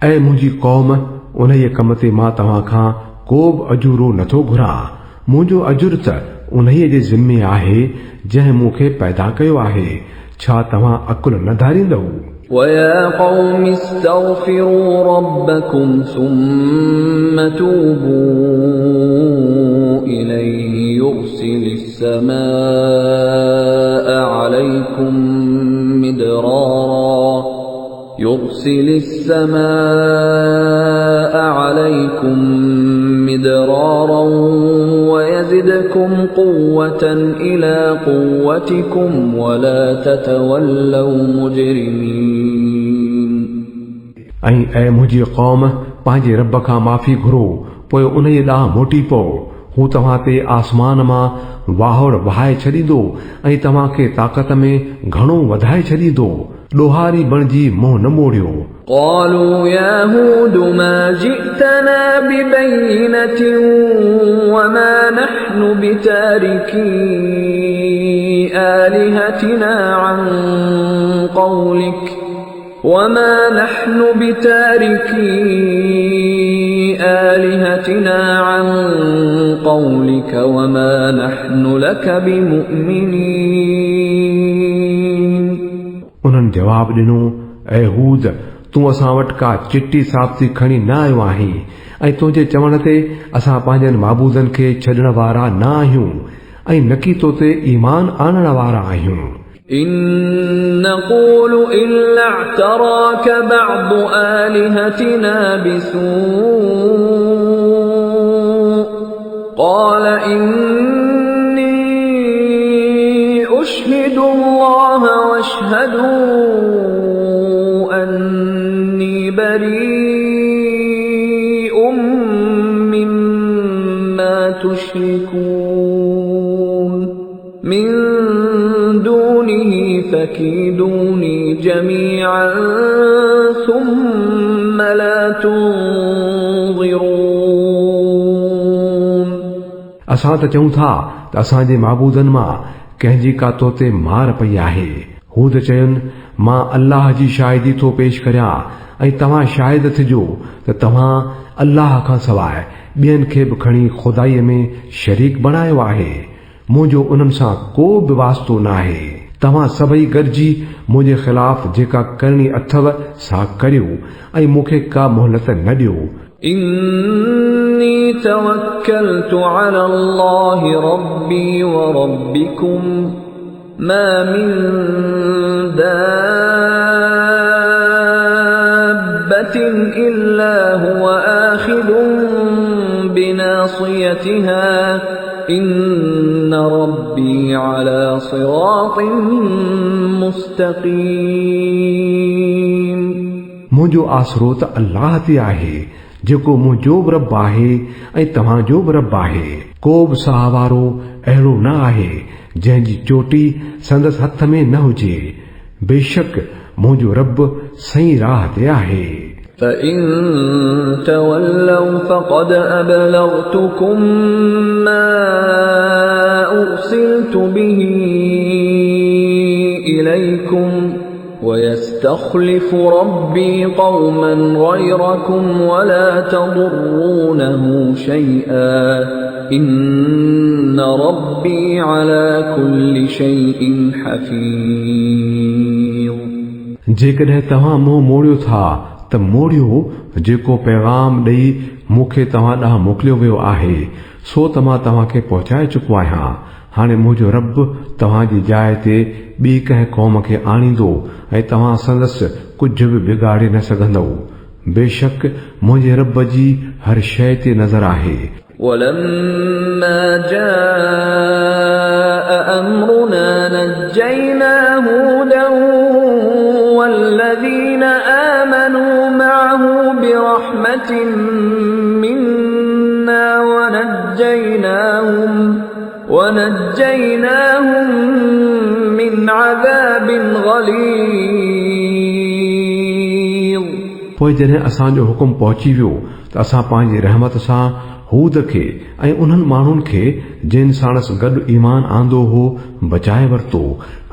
ऐं मुंहिंजी क़ौम, उन जे कम ते मां तव्हां खां को बि अजूरो नथो घुरां। मुंहिंजो अजुर त उन जे ज़िम्मे आहे जंहिं मूंखे पैदा कयो आहे। छा तव्हां अकुल न धारींदव? وَيَا قَوْمِ اسْتَغْفِرُوا رَبَّكُمْ ثُمَّ تُوبُوا إِلَيْهِ يُرْسِلِ السَّمَاءَ عَلَيْكُمْ مِدْرَارًا وَيَزِدْكُمْ قُوَّةً إِلَى قُوَّتِكُمْ وَلَا تَتَوَلَّوْا مُجْرِمِينَ ऐं ऐं मुंहिंजी क़ौम पंहिंजे रब खां माफ़ी घुरो पोइ उन जे ॾांहुं मोटी पओ हू तव्हां ते आसमान मां वाहौड़ वहाए छॾींदो ऐं तव्हां खे ताक़त में घणो वधाए छॾींदो ॾोहारी बणिजी मुंहुं न मोड़ियो قالوا يا هود ما جئتنا ببينة وما نحن بتاركي آلهتنا عن قولك وما نحن لك بمؤمنين उन्हनि जवाब ॾिनो ऐं हूद तूं असां वटि का चिटी साबिती खणी न आयो आहीं ऐं तुंहिंजे चवण ते असां पंहिंजनि माबूदनि खे छॾण वारा न आहियूं ऐं न की तो ते ईमान आणण वारा आहियूं إن نقول إلا اعتراك بعض آلهتنا بسوء قال إني أشهد الله واشهدوا أني بريء مما تشركون من دونه فكيدوني جميعا ثم لا تنظرون असां त चऊं था त असांजे माबूदनि मां कंहिंजी का तो ते मार पई आहे हूद चयुनि मां अल्लाह जी शाहिदी थो पेश करियां ऐं तव्हां शाहिद थिजो त तव्हां अल्लाह खां सवाइ ॿियनि खे बि खणी खुदाईअ में शरीक बणायो आहे मुंहिंजो उन्हनि सां को बि वास्तो न आहे तव्हां सभई गॾिजी मुंहिंजे ख़िलाफ़ जेका करणी अथव सा करियो ऐं मूंखे का मोहलत न ॾियो إني توكلت على الله ربي وربكم ما من دابة إلا هو آخذ بناصيتها إن ربي على صراط مستقيم मुंहिंजो आसरो त अल्लाह ते आहे जेको मुंहिंजो बि रब आहे ऐं तव्हांजो बि रब आहे को बि सहावारो अहिड़ो न आहे जंहिंजी चोटी संदसि हथ में न हुजे बेशक मुंहिंजो रब सही राह ते आहे فإن تولوا فقد أبلغتكم ما أرسلت به إليكم ويستخلف ربي قوما غيركم ولا تضرونه شيئا إن ربي على كل شيء حفيظ जेकॾहिं तव्हां मुंहुं मोड़ियो था त मोड़ियो जेको पैगाम ॾेई मूंखे तव्हां ॾांहुं मोकिलियो वियो आहे सो त मां तव्हांखे पहुचाए चुको आहियां हाणे मुंहिंजो रब तव्हांजी जाइ ते ॿी कंहिं क़ौम खे आणींदो ऐं तव्हां संदसि कुझु बि बिगाड़े न सघंदव बेशक मुंहिंजे रब जी हर शइ ते नज़र आहे ولما جاء أمرنا نجينا هودا والذين آمنوا معه برحمة منا ونجيناهم من عذاب غليظ पोइ जॾहिं असांजो हुकुम पहुची वियो त असां पंहिंजी रहमत सां हूद खे ऐं उन्हनि माण्हुनि खे जिन साणसि गॾु ईमान आंदो हो बचाए वरितो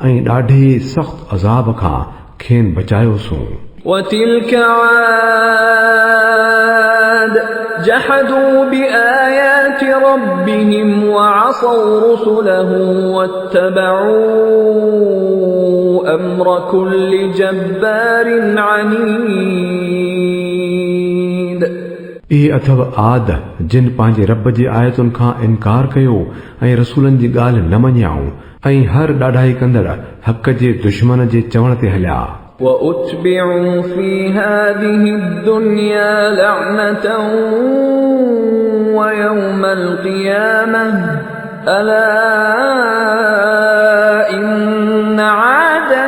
ऐं ॾाढे सख़्त अज़ाब खां खेनि बचायोसीं وتلك عاد جحدوا بآيات ربهم وعصوا رسله واتبعوا أمر كل جبار عنيد इहे अथव आद जिन पंहिंजे रब जी आयतुनि खां इनकार कयो ऐं रसूलनि जी ॻाल्हि न मञियाऊं ऐं हर ॾाढाई कंदड़ हक़ जे दुश्मन जे चवण ते हलिया وأتبعوا في هذه الدنيا لعنة ويوم القيامة ألا إن عادا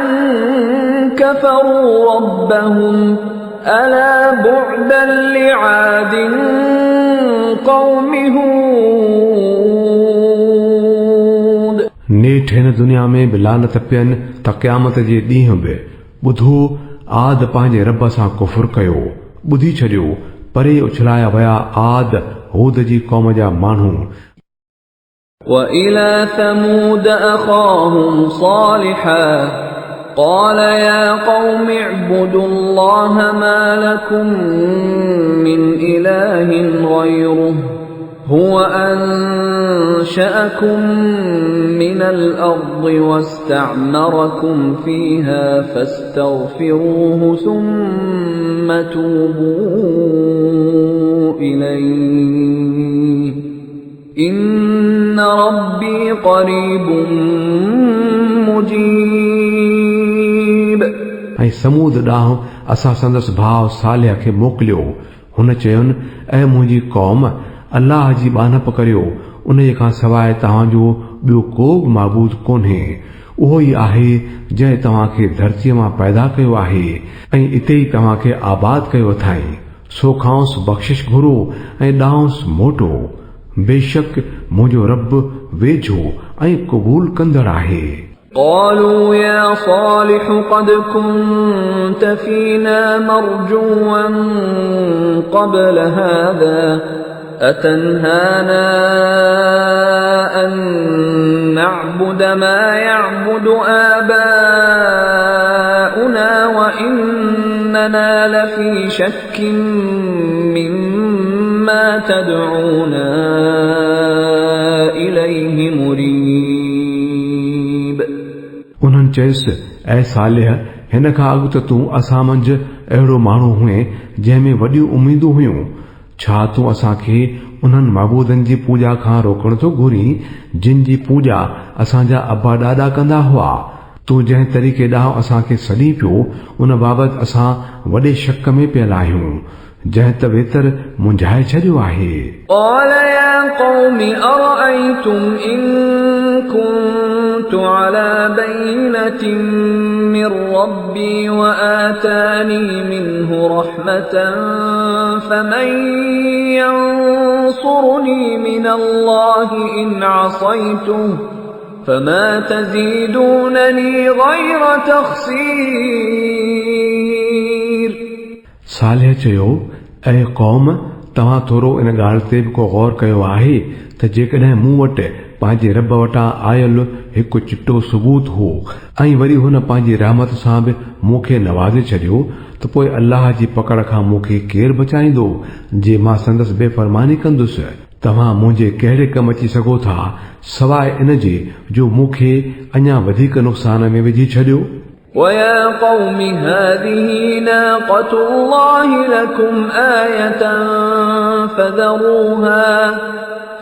كفروا ربهم ألا بعدا لعاد قوم هود नेठ हिन दुनिया में बि लानत पियनि त क़यामत जे ॾींहुं बि ॿुधो आद पंहिंजे रब सां कुफुर कयो ॿुधी छॾियो परे उछलाया विया आद हूद जी क़ौम जा माण्हू وإلى ثمود أخاهم صالحا قال يا قوم اعبدوا الله ما لكم من إله غيره هو أنشأكم من الأرض واستعمركم فيها فاستغفروه ثم توبوا إليه إن ربي قريب مجيب ऐं समूद ॾांहुं असां संदसि भाउ सालिह खे मोकिलियो हुन चयुनि ऐं मुंहिंजी क़ौम अल्लाह जी बानप करियो उन खां सवाइ तव्हांजो ॿियो को बि माबूद कोन्हे उहो ई आहे जंहिं तव्हांखे धरतीअ मां पैदा कयो आहे ऐं इते ई तव्हांखे आबाद कयो अथई सो खांसि बख़्शिश घुरो ऐं ॾांहुंसि मोटो बेशक मुंहिंजो रब वेझो ऐं क़बूल कंदड़ आहे قالوا يا صالح قد كنت فينا مرجوا قبل هذا أتنهانا أن نعبد ما يعبد آباؤنا وإننا لفي شك مما تدعونا إليه مريب उन्हनि चयुसि ऐं सालिह हिन खां अॻु त तूं असां मंझि अहिड़ो माण्हू हुए जंहिंमें वॾियूं उमीदूं हुयूं छा तूं असांखे उन्हनि माबूदनि जी पूॼा खां रोकण थो घुरी जिन जी पूॼा असांजा अबा ॾाॾा कंदा हुआ तूं जंहिं तरीक़े ॾांहुं असांखे सॾी पियो उन बाबति असां वॾे शक में पियल आहियूं जंहिं त वेतर मुंझाए छॾियो आहे قال يا قوم أرأيتم إن كنت على بينة من ربي وآتاني منه رحمة فمن ينصرني من الله إن عصيته فما تزيدونني غير تخسير सालिह चयो ऐं क़ौम तव्हां थोरो इन ॻाल्हि ते बि को गौर कयो आहे त जेकॾहिं मूं वटि पंहिंजे रब वटां आयल हिकु चिटो सबूत हो ऐं वरी हुन पंहिंजी रहमत सां बि मूंखे नवाज़े छॾियो त पोइ अल्लाह जी पकड़ खां मूंखे केरु बचाईंदो जे मां संदसि बेफ़रमानी कंदुसि तव्हां मुंहिंजे कहिड़े कम अची सघो था सवाइ इन जे जो मूंखे अञा वधीक नुक़सान में विझी छॾियो ويا قوم هذه ناقة الله لكم آية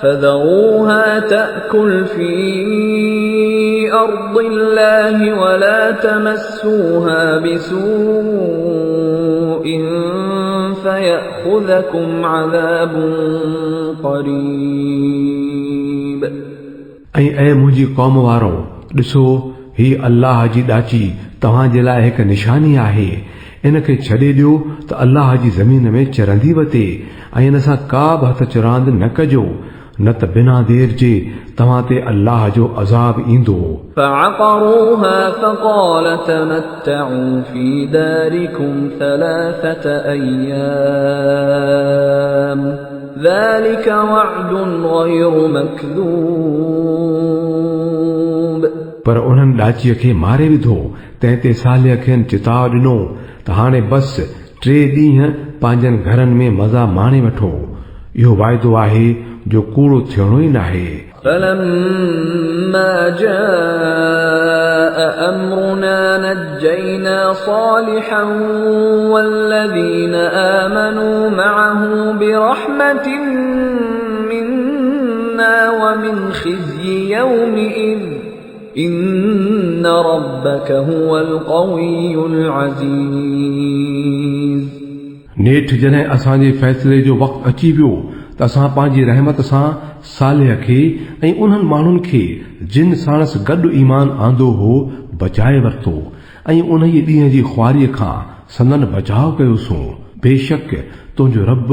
فذروها تأكل في أرض الله ولا تمسوها بسوء فيأخذكم عذاب قريب ऐं ऐं मुंहिंजी क़ौम वारो ॾिसो ही अल्लाह जी ॾाची तव्हांजे लाइ हिकु निशानी आहे इन खे छॾे ॾियो त अल्लाह जी ज़मीन में चरंदी वते ऐं इन सां का बि हथ चुरांद न कजो न त बिना देर जे तव्हां ते अल्लाह जो अज़ाब ईंदो فعقروها فقال تمتعوا في داركم 3 أيام ذلك وعد غير مكذوب पर उन्हनि ॾाचीअ खे मारे विधो तंहिं ते सालिह खेनि चिताव ॾिनो त हाणे बसि 3 ॾींहं पंहिंजनि घरनि में मज़ा माणे वठो इहो वाइदो आहे जो कूड़ो थियणो ई नाहे فلما جاء أمرنا نجينا صالحا والذين آمنوا معه برحمة منا ومن خزي يومئذ إن ربك هو القوي العزيز. नेठ जॾहिं असांजे फ़ैसिले जो वक़्तु अची वियो त असां पंहिंजी रहमत सां सालिह खे ऐं उन्हनि माण्हुनि खे जिन साणस गॾु ईमान आंदो हो बचाए वरितो ऐं उन ई ॾींहं जी ख़्वारीअ खां संदन बचाव कयोसूं. बेशक तुंहिंजो रब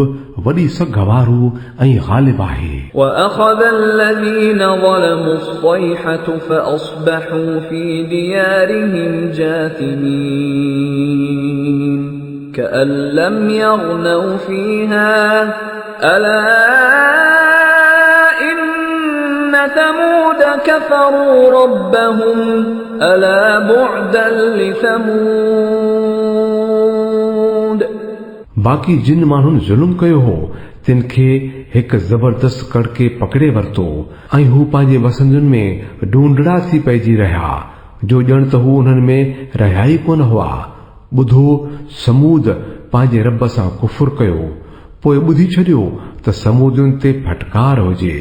वॾी सघ वारो ऐं ग़ालिब आहे. وأخذ الذين ظلموا الصيحة فأصبحوا في ديارهم جاثمين كأن لم يغنوا فيها ألا إن ثمود كفروا ربهم ألا بعدا لثمود. बाक़ी जिन माण्हुनि ज़ुल्म कयो हो तिन खे हिकु ज़बरदस्त कड़के पकड़े वरितो ऐं हू पंहिंजे वसंदुनि में ढूंढड़ा थी पइजी रहिया जो ॼण त हू उन्हनि में रहिया ई कोन हुआ. ॿुधो समूद पंहिंजे रब सां कुफुर कयो पोइ ॿुधी छॾियो त समूदियुनि ते फटकार हुजे.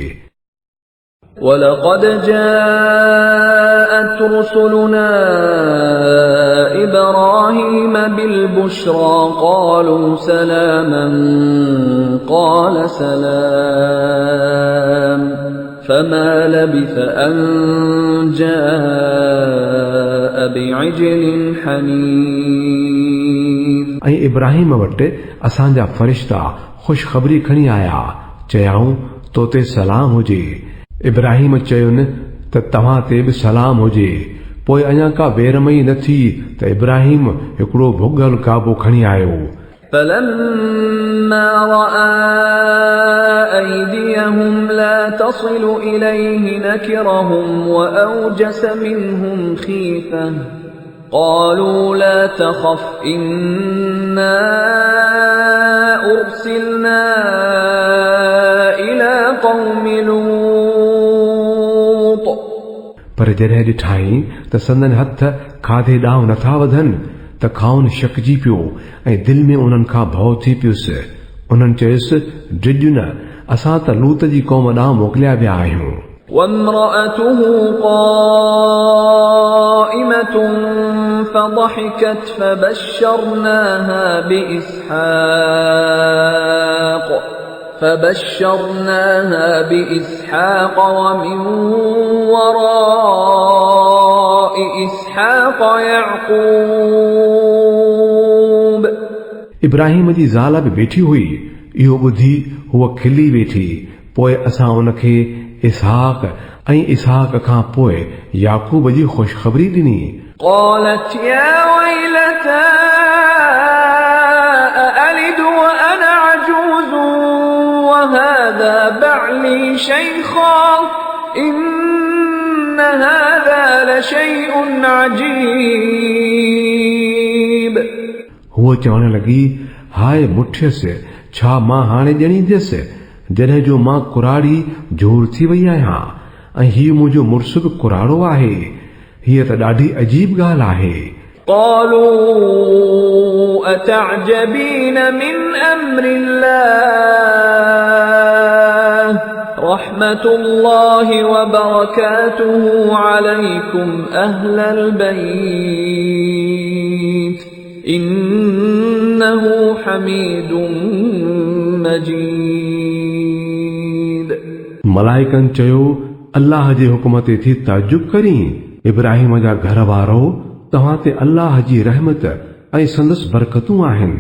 ولقد جاءت رسلنا إبراهيم بالبشرى قالوا سلاما قال سلام فما لبث أن جاء بعجل حنيذ. ऐं इब्राहिम वटि असांजा फरिश्ता ख़ुशख़बरी खणी आया चयाऊं तो ते सलाम हुजे. इब्राहिम चयुनि त तव्हां ते बि सलाम हुजे. पोइ अञा का वेरमई न थी त इब्राहिम हिकिड़ो भुॻल काबो खणी आयो. فلما رأى أيديهم لا تصل إليه نكرهم وأوجس منهم خيفة قالوا لا تخف إنا أرسلنا إلى قوم لوط. पर जॾहिं ॾिठाई त संदन हथ खाधे ॾांहुं नथा वधनि त खाउन शकजी पियो ऐं दिलि में उन्हनि खां भउ थी पियुसि. उन्हनि चयुसि डिॼ न असां त लूत जी क़ौम ॾांहुं मोकिलिया विया आहियूं. وامرأته قائمة فضحكت فبشرناها بإسحاق ومن وراء إسحاق يعقوب. इब्राहिम जी ज़ाल बि वेठी हुई. इहो ॿुधी हूअ खिली वेठी. पोइ असां उनखे इसहाक ऐं इसहाक खां पोइ याकूब जी ख़ुशख़बरी ॾिनी. قالت يا ويلتى أألد وأنا عجوز وهذا بعلي شيخا إن هذا لشيء عجيب. हूअ चवण लॻी हाय मुठियसि छा मां हाणे ॼणींदसि जॾहिं जो मां कुराड़ी जोर थी वई आहियां ऐं हीउ मुंहिंजो मुड़ुसु बि कुराड़ो आहे. हीअ त ॾाढी अजीब ॻाल्हि आहे. قالوا أتعجبين من أمر الله رحمة الله وبركاته عليكم أهل البيت إنه حميد مجيد. मलाइकनि चयो अल्लाह जे हुकुम ते थी ताजुब करी. इब्राहिम जा घर वारो तव्हां ते अल्लाह जी रहमत ऐं संदसि बरकतूं आहिनि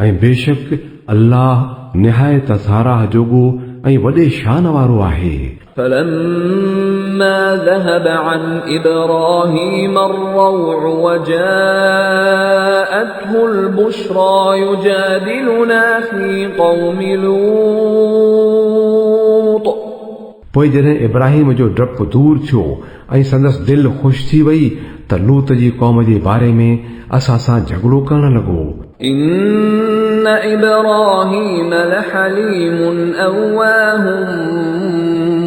ऐं बेशक अल्लाह निहायत साराह जोगो ऐं वॾे शान वारो आहे. فلما ذهب عن إبراهيم الروع وجاءته البشرى يجادلنا في قوم لوط. पोइ जॾहिं इब्राहिम जो डपु दूर थियो ऐं संदसि दिलि ख़ुशि थी वई त लूत जी क़ौम जे बारे में असां सां झगड़ो करण लॻो. إن إبراهيم لحليم أواه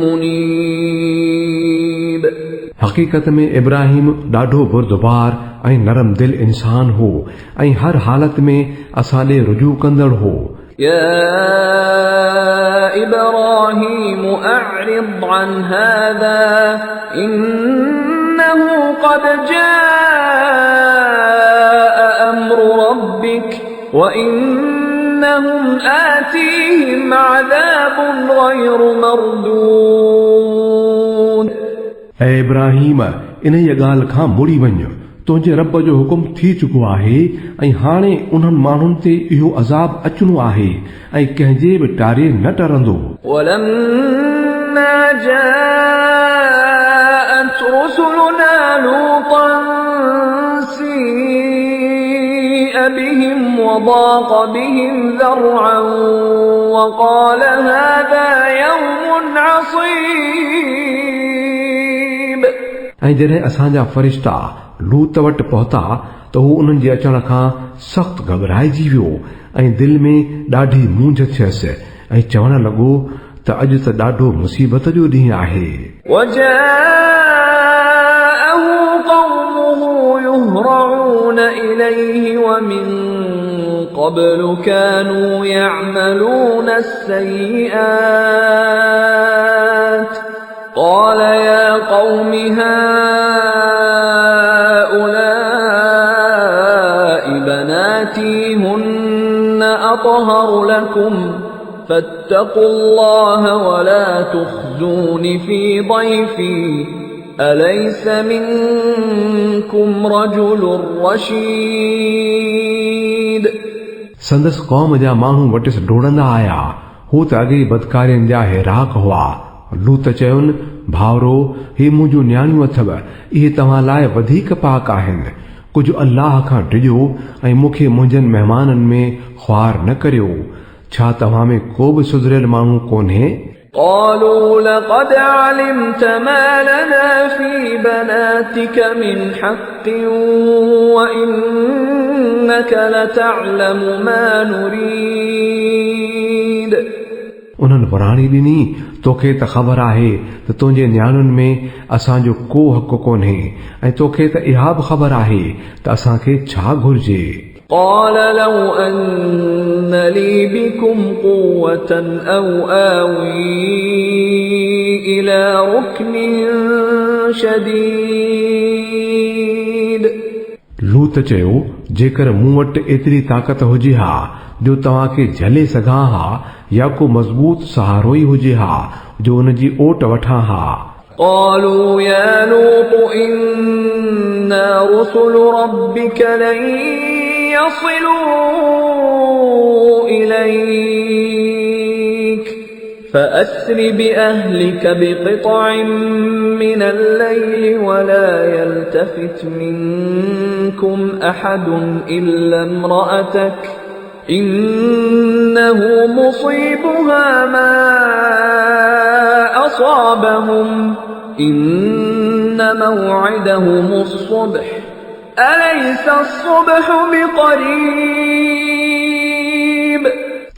منيب. हक़ीक़त में इब्राहिम ॾाढो बुरदबार ऐं नरम दिल इंसान हो ऐं हर हालत में असां ॾे रुजू कंदड़ हो। يا إبراهيم أعرض عن هذا إنه قد جاء أمر ربك وإنهم آتيهم عذاب غير مردود। ऐं इब्राहिम इन ई ॻाल्हि खां मुड़ी वञ, तुंहिंजे रब जो हुकुम थी चुको आहे ऐं हाणे उन्हनि माण्हुनि ते इहो अज़ाब अचणो आहे ऐं कंहिंजे बि टारे न टरंदो। ولما جاءت رسلنا لوطا سيء بهم وضاق بهم ذرعا وقال هذا يوم عصيب। ऐं जॾहिं असांजा फ़रिश्ता लूत वटि पहुता त हू उन्हनि जे अचण खां सख़्तु घबराइजी वियो ऐं दिलि में ॾाढी मूंझ थियसि ऐं चवण लॻो त अॼु त ॾाढो मुसीबत जो ॾींहुं आहे। وجاءه قومه يهرعون إليه ومن قبل كانوا يعملون السيئات قال يا قوم هؤلاء بناتي هن أطهر لكم فاتقوا الله ولا تخزون في ضيفي أليس منكم رجل رشيد। संदसि क़ौम जा माण्हू वटिसि डोड़ंदा आया, हू त अॻे बदकारियुनि जा हेराक हुआ। लूत चयुनि, भाउरो, ही मुंहिंजूं न्याणियूं अथव, इहे तव्हां लाइ वधीक पाक आहिनि। कुझु अल्लाह खां डिॼो ऐं मूंखे मुंहिंजनि महिमाननि में ख्वार न करियो। छा तव्हां में को बि सुधरियल माण्हू कोन्हे؟ قالوا لقد علمت ما لنا في بناتك من حق وإنك لتعلم ما نريد। उन्हनि वराणी ॾिनी, तोखे त ख़बर आहे त तुंहिंजे न्याणियुनि में असांजो को हक़ कोन्हे ऐं तोखे त इहा बि ख़बर आहे त असांखे छा घुर्जे। قال لو أن لي بكم قوة أو آوي إلى ركن شديد। लूत चयो, जेकर मूं वटि एतिरी ताक़त हुजे हा जो तव्हांखे झले सघां हा या को मज़बूत सहारो ई हुजे हा जो उन जी ओट वठां हा। قالوا يا لوط إنا رسل ربك لن يصلوا إليك فأسر بأهلك بقطع من الليل ولا يلتفت منكم أحد إلا امرأتك إنه مصيبها ما أصابهم إن موعدهم الصبح أليس الصبح بقريب।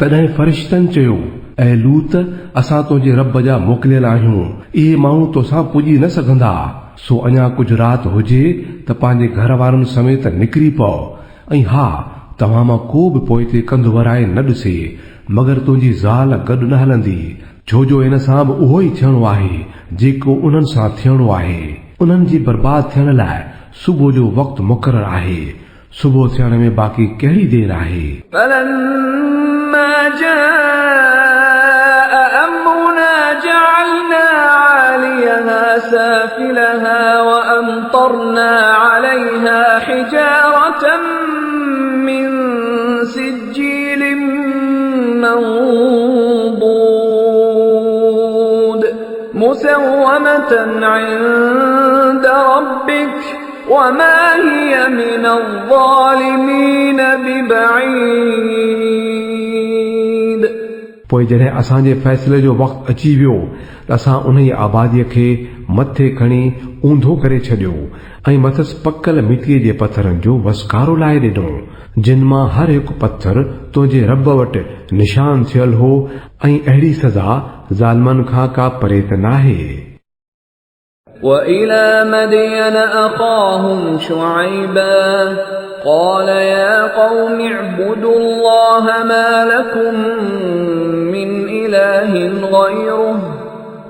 तॾहिं फ़रिश्तनि चयो, ऐं लूत, असां तुंहिंजे रब जा मोकिलियल आहियूं, इहे माण्हू तोसां पुॼी न सघंदा। सो अञा कुझु राति हुजे त पंहिंजे घर वारनि समेत निकिरी पओ ऐं हा, तव्हां मां को बि पोइ ते कंधु वराए न ॾिसे मगर तुंहिंजी ज़ाल गॾु न हलंदी, छो जो इन सां बि उहो ई थियणो आहे जेको उन्हनि सां थियणो आहे। उन्हनि जी बर्बाद थियण लाइ सुबुह जो वक़्तु मुक़रर आहे, सुबुह थियण में बाक़ी कहिड़ी देर आहे। فلما جاء أمرنا جعلنا عاليها سافلها وأمطرنا عليها حجارة من سجيل منضود مسومة عند ربك وما هي من الظالمين ببعيد। पोइ जॾहिं असांजे फ़ैसिले जो वक़्तु अची वियो त असां उन ई आबादीअ खे मथे खणी ऊंधो करे छॾियो ऐं मथसि पकल मिटीअ जे पथरनि जो वसकारो लाइ ॾिनो, जिन मां हर हिकु पत्थर तुंहिंजे रब वटि निशान थियल हो ऐं अहिड़ी सज़ा ज़ालिमनि खां का परे त नाहे। وإلى مدين أخاهم شعيبا قال يا قوم اعبدوا الله ما لكم من إله غيره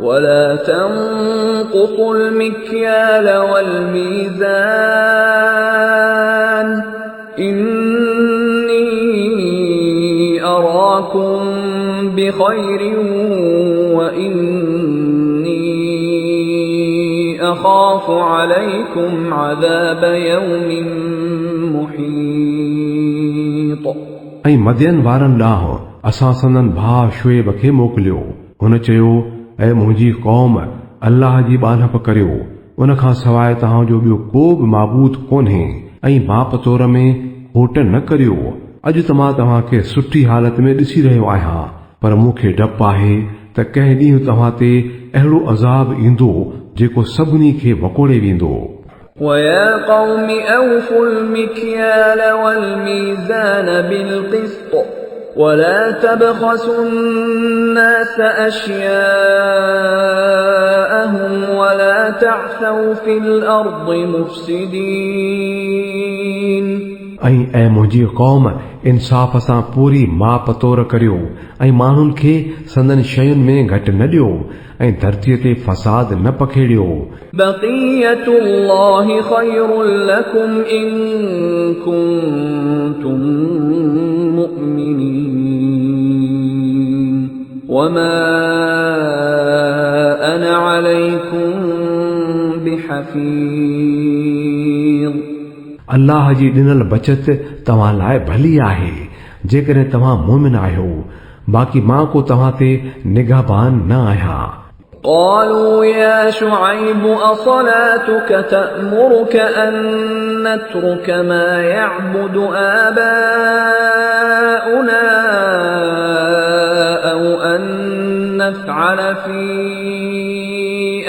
ولا تنقصوا المكيال والميزان إني أراكم بخير وإني أخاف عليكم عذاب يوم محيط ऐं मदियन वारनि ॾांहुं असां संदन भाउ शुएब खे मोकिलियो। हुन चयो ऐं मुंहिंजी क़ौम अल्लाह जी ॿानप करियो, उन खां सवाइ तव्हांजो ॿियो को बि माबूद कोन्हे ऐं माप तौर में खोट न करियो। अॼु त मां तव्हांखे सुठी हालत में ॾिसी रहियो आहियां, पर मूंखे डपु आहे त कंहिं ॾींहुं तव्हां ते अहिड़ो अज़ाब ईंदो जेको सभिनी खे वकोड़े वेंदो। ويا قوم أوفوا المكيال والميزان بالقسط ولا تبخسوا الناس أشياءهم ولا تعثوا في الأرض مفسدين ऐं ऐं मुंहिंजी क़ौम इंसाफ़ सां पूरी माप तौर करियो ऐं माण्हुनि खे संदन शयुनि में घटि न ॾियो ऐं धरतीअ ते फसाद न पखेड़ियो। بقية الله خير لكم إن كنتم مؤمنين وما أنا عليكم بحفيظ अल्लाह जी ॾिनल बचत तव्हां लाइ भली आहे जेकॾहिं तव्हां मोमिन आहियो, बाक़ी मां को तव्हां ते निगहबान न आहियां। قالوا يا شعيب أصلاتك تأمرك أن نترك ما يعبد آباؤنا أو أن نفعل في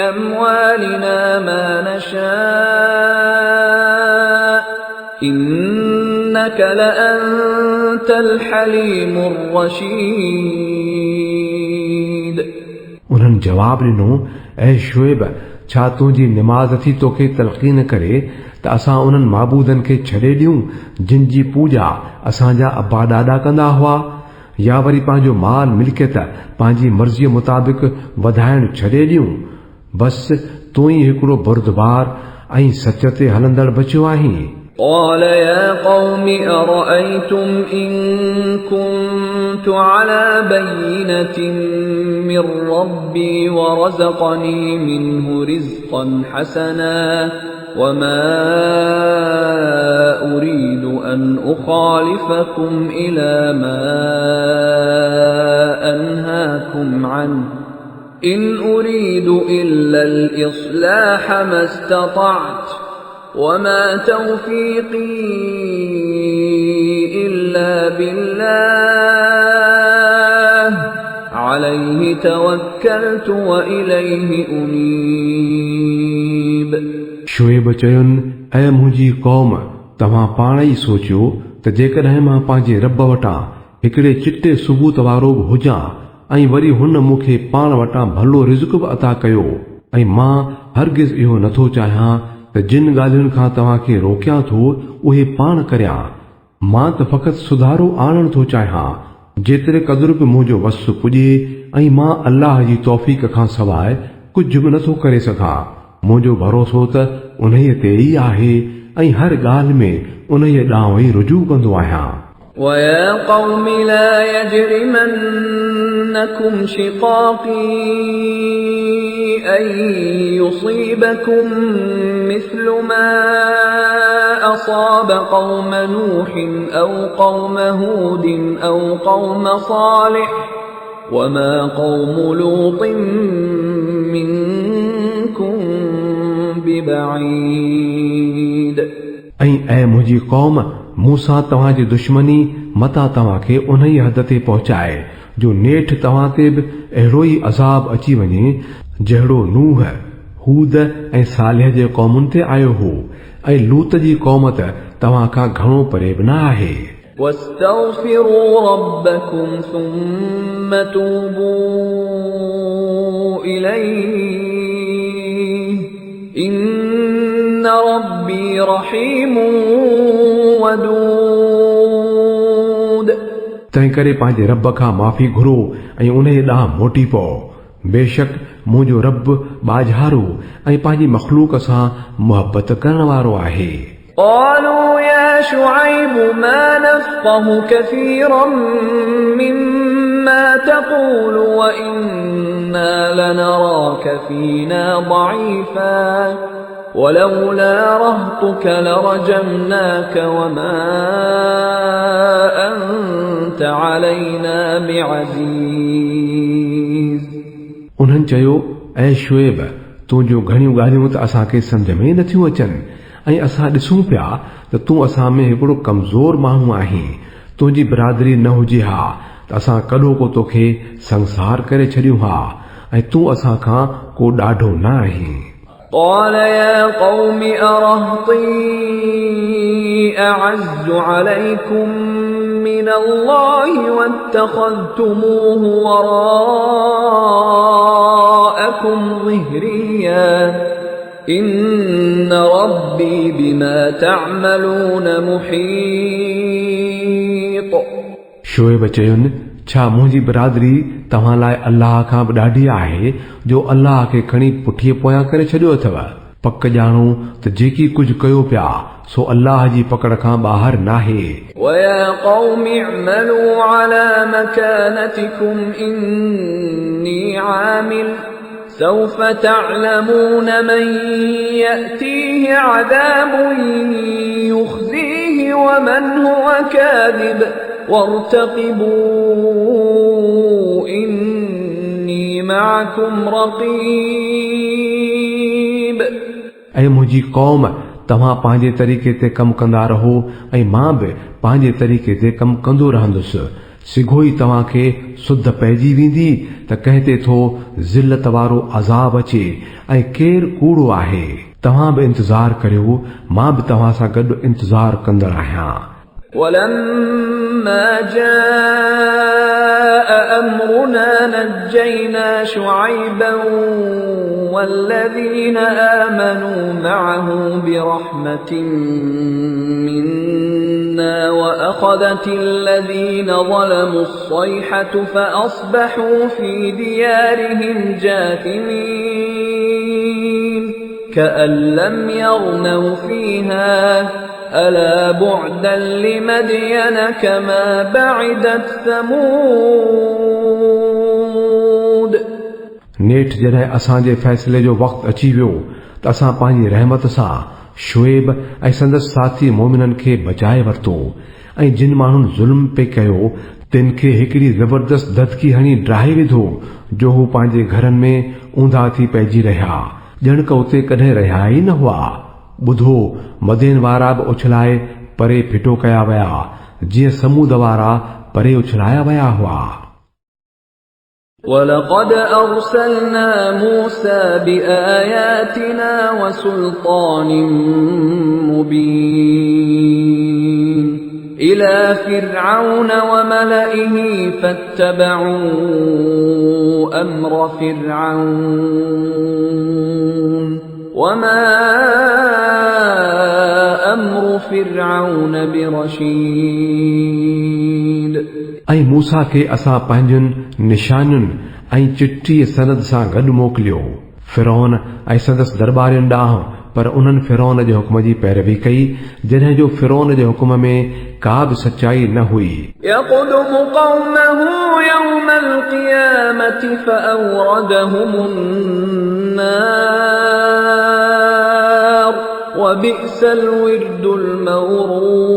أموالنا ما نشاء إنك لأنت الحليم الرشيد उन्हनि जवाब ॾिनो, ऐं शुएब, छा तुंहिंजी निमाज़ थी तोखे तलक़ीन करे त असां उन्हनि माबूदनि खे छॾे ॾियूं जिन जी पूॼा असांजा अब्बा ॾाॾा कंदा हुआ, या वरी पंहिंजो माल मिल्कियत पंहिंजी मर्ज़ीअ मुताबिक़ वधाइण छॾे ॾियूं? बस तूं ई हिकिड़ो बुरदबार ऐं सच ते हलंदड़ बचियो आहीं। قال يا قوم أرأيتم إن كنت على بينة من ربي ورزقني منه رزقا حسنا وما أريد أن أخالفكم إلى ما أنهاكم عنه إن أريد إلا الإصلاح ما استطعت وما توفيقي إلا بالله عليه توكلت وإليه أنيب शुएब चयुनि, ऐ मुंहिंजी क़ौम, तव्हां पाण ई सोचियो त जेकॾहिं मां पंहिंजे रब वटां हिकिड़े चिटे सबूत वारो बि हुजां ऐं वरी हुन मूंखे पाण वटां भलो रिज़्क़ बि अता कयो, ऐं मां हरगिज़ इहो नथो चाहियां त जिन ॻाल्हियुनि खां तव्हांखे रोकियां थो उहे पाण करियां। मां त फ़क़ति सुधारो आणण थो चाहियां, जेतिरे क़दुरु बि मुंहिंजो वस पुॼे, ऐं मां अल्लाह जी तौफ़ीक़ खां सवाइ कुझु बि नथो करे सघां। मुंहिंजो भरोसो त उन्हीअ ते ई आहे ऐं हर ॻाल्हि में उन्हीअ ॾांहुं ई रुजू कंदो आहियां। ويا قوم لا يجرمنكم شقاقي أن يصيبكم مثل ما أصاب قوم نوح أو قوم هود أو قوم صالح وما قوم لوط منكم ببعيد ऐं मुंहिंजी क़ौम, मूंसां तव्हांजी दुश्मनी मता तव्हांखे उन ई हद ते पहुचाए जो नेठि तव्हां ते बि अहिड़ो ई अज़ाब अची वञे जहिड़ो नूह, हूद ऐं सालिह जे क़ौमुनि ते आयो हो, ऐं लूत जी क़ौम त तव्हां खां घणो परे बि न आहे। واستغفروا ربكم ثم توبوا إليه إن ربي رحيم ودود तंहिं करे पंहिंजे रब खां माफ़ी घुरो ऐं उन ॾांहुं मोटी पओ। बेशक मुंहिंजो रब बाझारो ऐं पंहिंजी मखलूक सां मुहबत करण वारो आहे। قالوا يا شعيب ما نفقه كثيرا مما تقول وإنا لنراك فينا ضعيفا ولولا رهطك لرجمناك وما أنت علينا بعزيز उन्हनि चयो, ऐं शुएब, तुंहिंजूं घणियूं ॻाल्हियूं त असांखे सम्झ में नथियूं अचनि ऐं असां ॾिसूं पिया त तूं असां में हिकिड़ो कमज़ोर माण्हू आहीं। तुंहिंजी बिरादरी न हुजे हा त असां कॾो को तोखे संसार करे छॾियूं हा ऐं तूं असां खां को ॾाढो न आहीं। قال يا قوم أرهطي أعز عليكم من الله واتخذتموه وراءكم ظهريا إن ربي بما تعملون محيط शोएब चयुनि, छा मुंहिंजी बिरादरी तव्हां लाइ अल्लाह खां बि ॾाढी आहे जो अल्लाह खे खणी पुठीअ पोयां करे छॾियो अथव। पक ॼाणो त जेकी कुझु कयो पिया सो अल्लाह जी पकड़ खां ॿाहिरि नाहे। ويا قوم اعملوا على مكانتكم إني عامل سوف تعلمون من يأتيه عذاب يخزيه ومن هو كاذب وارتقبوا إني معكم رقيب ऐं मुंहिंजी क़ौम, तव्हां पंहिंजे तरीक़े ते कमु कंदा रहो ऐं मां बि पंहिंजे तरीक़े ते कमु कंदो रहंदुसि। सिघो ई तव्हांखे सुध पइजी वेंदी त कंहिं ते थो ज़िल्लत वारो अज़ाब अचे ऐं केरु कूड़ो आहे। तव्हां बि इंतज़ार करियो, मां बि तव्हां सां गॾु इंतज़ार कंदड़ आहियां। ولما جاء أمرنا نجينا شعيبا والذين آمنوا معه برحمة منا وأخذت الذين ظلموا الصيحة فأصبحوا في ديارهم جاثمين كأن لم يغنوا فيها ألا بعدا لمدين كما بعدت ثمود नेठ जॾहिं असांजे फ़ैसिले जो वक़्तु अची वियो त असां पंहिंजी रहमत सां शुएब ऐं संदसि साथी मोमिननि खे बचाए वरितो ऐं जिन माण्हुनि ज़ुल्म पे कयो तिन खे हिकिड़ी ज़बरदस्त ददकी हणी ड्राहे विधो जो हू पंहिंजे घरनि में ऊंधा थी पइजी रहिया, ॼण क उते कॾहिं रहिया ई न हुआ। ॿुधो, मदीन वारा बि उछलाए परे फिटो कया विया जीअं समूद वारा परे उछलाया विया हुआ। ولقد أرسلنا موسى بآياتنا وسلطان مبين إلى فرعون وملئه فاتبعوا أمر فرعون وما أمر فرعون برشيد ऐं मूसा खे असां पंहिंजनि निशानियुनि ऐं चिट्ठीअ सनद सां गॾु मोकिलियो फिरौन ऐं संदसि दरबारियुनि ॾांहुं, पर उन्हनि फिरौन जे हुक्म जी पैरवी कई जॾहिं जो फिरौन जे हुक्म में का बि सचाई न हुई। يقدم قومه يوم القيامة فأوردهم النار وبئس الورد المورود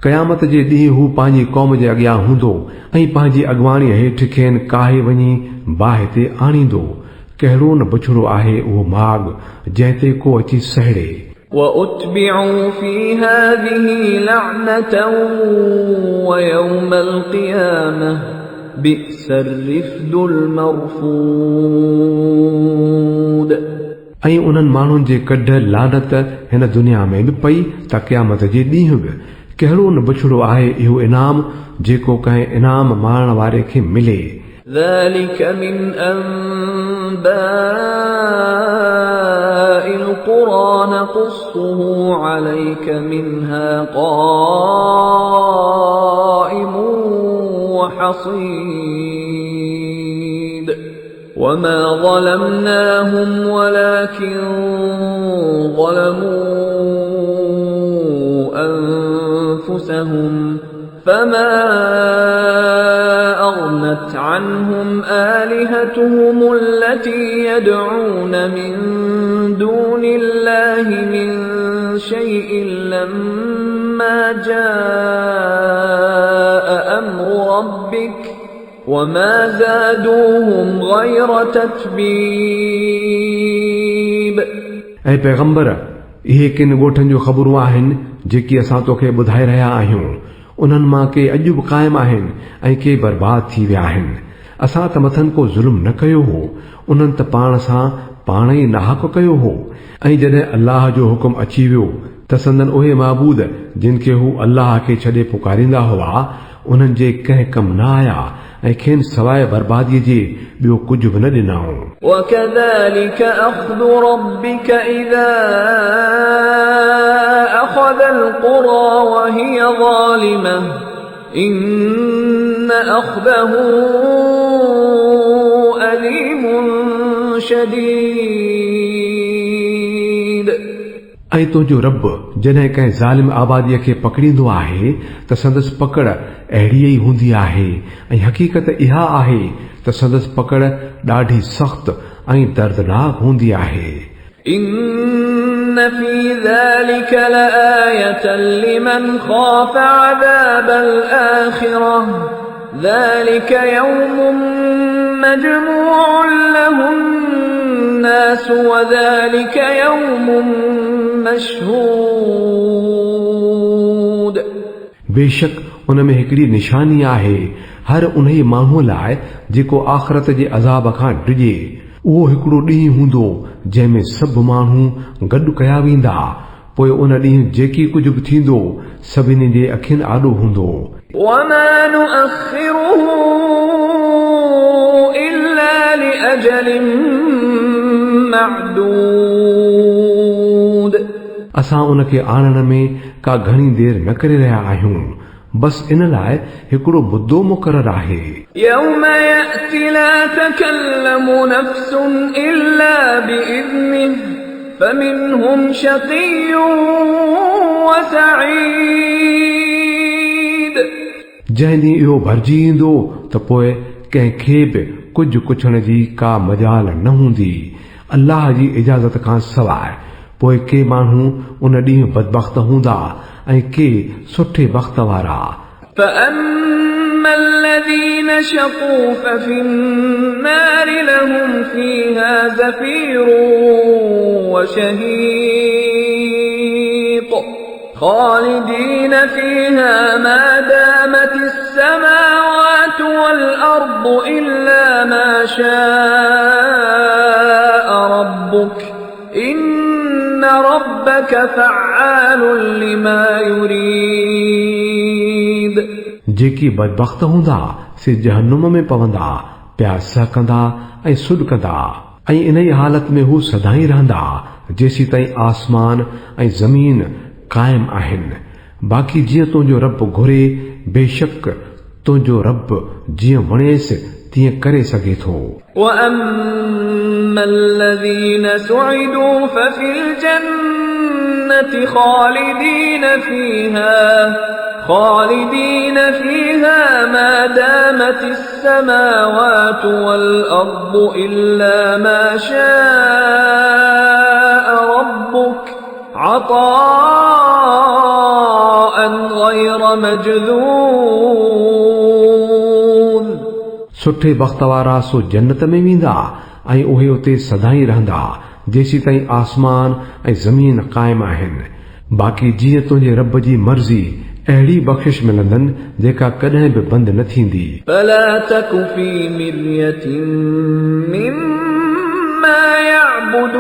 क़यामत जे ॾींहुं हू पंहिंजी क़ौम जे अॻियां हूंदो ऐं पंहिंजी अॻवाणीअ हेठि खेनि काहे वञी बाहि ते आणींदो। कहिड़ो न बुछड़ो आहे उहो माॻ जंहिं ते को अची सहड़े। وأتبعوا في هذه لعنة ويوم القيامة بئس الرفد المرفود ऐं उन्हनि माण्हुनि जे कढ लानत हिन दुनिया में बि पई त क़यामत जे ॾींहुं बि कहिड़ो न बुछड़ो आहे इहो इनाम जेको कंहिं इनाम माणण वारे खे मिले। ذلك من أنباء نقصه عليك منها قائم وحصيد وما ظلمناهم ولكن ظلموا أنفسهم فما أغنت عنهم آلهتهم التي يدعون من دون الله من شيء لما جاء أمر ربك وما زادوهم غير تتبيب ऐं पैगंबर इहे किन ॻोठनि जूं ख़बरूं आहिनि जेकी असां तोखे ॿुधाए रहिया आहियूं उन्हनि मां के अॼु बि क़ाइम आहिनि ऐं के बर्बाद थी विया आहिनि असां त मथनि को ज़ुल्म न कयो हो उन्हनि त पाण सां पाण ई नाहक कयो हो ऐं जॾहिं अल्लाह जो हुकुम अची वियो त संदन उहे महबूद जिन खे हू अल्लाह खे छॾे पुकारींदा हुआ उन्हनि जे कंहिं कम न आया ऐं खेनि सवाइ बर्बादीअ जे ॿियो कुझु बि न ॾिनाऊं وكذلك أخذ ربك إذا أخذ القرى وهي ظالمة إن أخذه أليم شديد ऐं तुंहिंजो रब जॾहिं कंहिं ज़ालिम आबादीअ खे पकड़ींदो आहे त संदसि पकड़ अहिड़ी ई हूंदी आहे ऐं हक़ीक़त इहा आहे त संदसि पकड़ ॾाढी सख़्त ऐं दर्दनाक हूंदी आहे إن في ذلك لآية لمن خاف عذاب الآخرة ذلك يوم مجموع له الناس وذلك يوم مشهود बेशक उन में हिकिड़ी निशानी आहे हर उन माण्हूअ लाइ जेको आख़िरत जे अज़ाब खां डिॼे उहो हिकिड़ो ॾींहुं हूंदो जंहिंमें सभु माण्हू गॾु कया वेंदा पोइ उन ॾींहुं जेकी कुझु बि थींदो सभिनी जे अखियुनि आॾो हूंदो وما نؤخره إلا لأجل معدود असां उन खे आणण में का घणी देर न करे रहिया आहियूं बस इन लाइ हिकिड़ो मुद्दो मुक़रर आहे يوم يأتي لا تكلم نفس إلا بإذنه فمنهم شقي وسعيد जंहिं ॾींहुं इहो भरिजी ईंदो त पोइ कंहिंखे बि कुझु पुछण जी का मजाल न हूंदी अल्लाह जी इजाज़त खां सवाइ पोइ के माण्हू उन ॾींहुं बदबख़्त हूंदा ऐं के सुठे वक़्त वारा فأما الذين شقوا ففي النار لهم فيها زفير وشهيق خالدين فيها ما دامت السماوات والأرض إلا ما شاء ربك إن ربك فعال لما يريد जेकी बदबख़्त हूंदा से जहन्नुम में पवंदा प्यास कंदा ऐं सुॾ कंदा ऐं इन ई हालत में हू सदाई रहंदा जेसी ताईं आसमान ऐं ज़मीन क़ाइम आहिनि बाक़ी जीअं तुंहिंजो रब घुरे बेशक तुंहिंजो रब जीअं वणेसि तीअं करे सघे थो وأما الذين سعدوا ففي الجنة خالدين فيها ما دامت السماوات والأرض إلا ما شاء ربك عطاء غير مجذوذ सुठे वक़्त वारा सो जन्नत में वेंदा ऐं उहे उते सदाई रहंदा जेसी ताईं आसमान ऐं ज़मीन क़ाइम आहिनि बाक़ी जीअं तुंहिंजे रब जी मर्ज़ी अहिड़ी बख़्शिश मिलंदनि जेका कॾहिं बि बंदि न थींदी فلا تك في مرية مما يعبد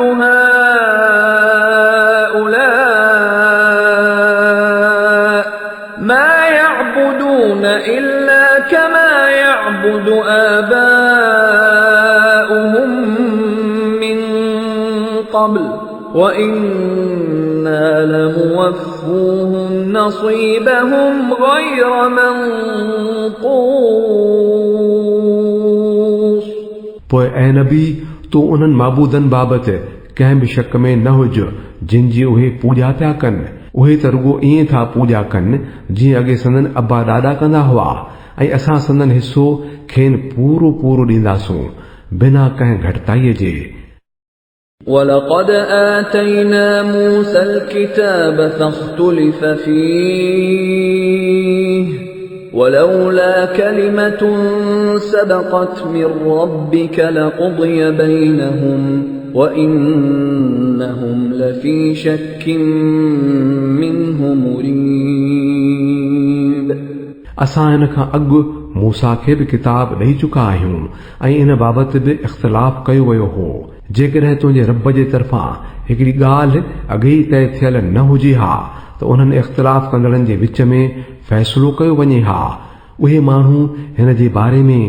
هؤلاء ما يعبدون إلا كما يعبد آباؤهم من قبل وإن لموفوهم نصيبهم غير منقوص पोइ ऐं नबी तूं उन्हनि माबूदनि बाबति कंहिं बि शक में न हुज जिन जी उहे पूॼा पिया कनि उहे त रुगो ईअं था पूॼा कनि जीअं अॻे संदन अब्बा ॾाॾा कंदा हुआ ऐं असां संदन हिसो खेनि पूरो पूरो ॾींदासूं बिना कंहिं घटिताईअ जे ولقد آتينا موسى الكتاب فاختلف فيه ولولا كلمة سبقت من ربك لقضي بينهم وإنهم لفي شك منه مريب असां इन खां अॻु मूसा खे बि किताब ॾेई चुका आहियूं ऐं इन बाबति बि इख़्तिलाफ़ कयो वियो हो जेकॾहिं तुंहिंजे रब जे तरफ़ां हिकिड़ी ॻाल्हि अॻे ई तय थियल न हुजे हा त उन्हनि इख़्तिलाफ़ कंदड़नि जे विच में फ़ैसिलो कयो वञे हा उहे माण्हू हिन जे बारे में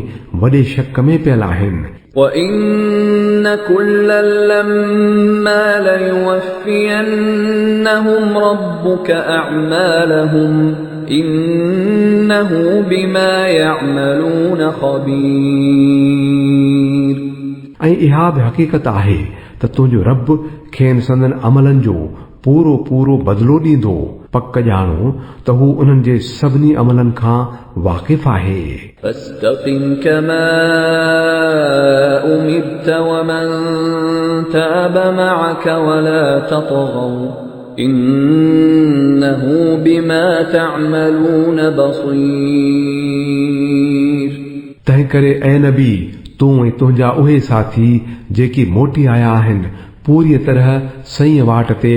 वॾे शक में पियल आहिनि وَإِنَّ كُلًّا لَّمَّا لَيُوَفِّيَنَّهُمْ رَبُّكَ أَعْمَالَهُمْ إِنَّهُ بِمَا يَعْمَلُونَ خَبِيرٌ ऐं इहा बि हक़ीक़त आहे त तुंहिंजो रब खेनि संदन अमलनि जो पूरो पूरो बदिलो ॾींदो पक ॼाणो त हू उन्हनि जे सभिनी अमलनि खां वाक़िफ़ आहे فاستقم كما أمرت ومن تاب معك ولا تطغوا إنه بما تعملون بصير तंहिं करे ऐं नबी तूं ऐं तुंहिंजा उहे साथी जेकी मोटी आया आहिनि पूरी तरह सही वाट ते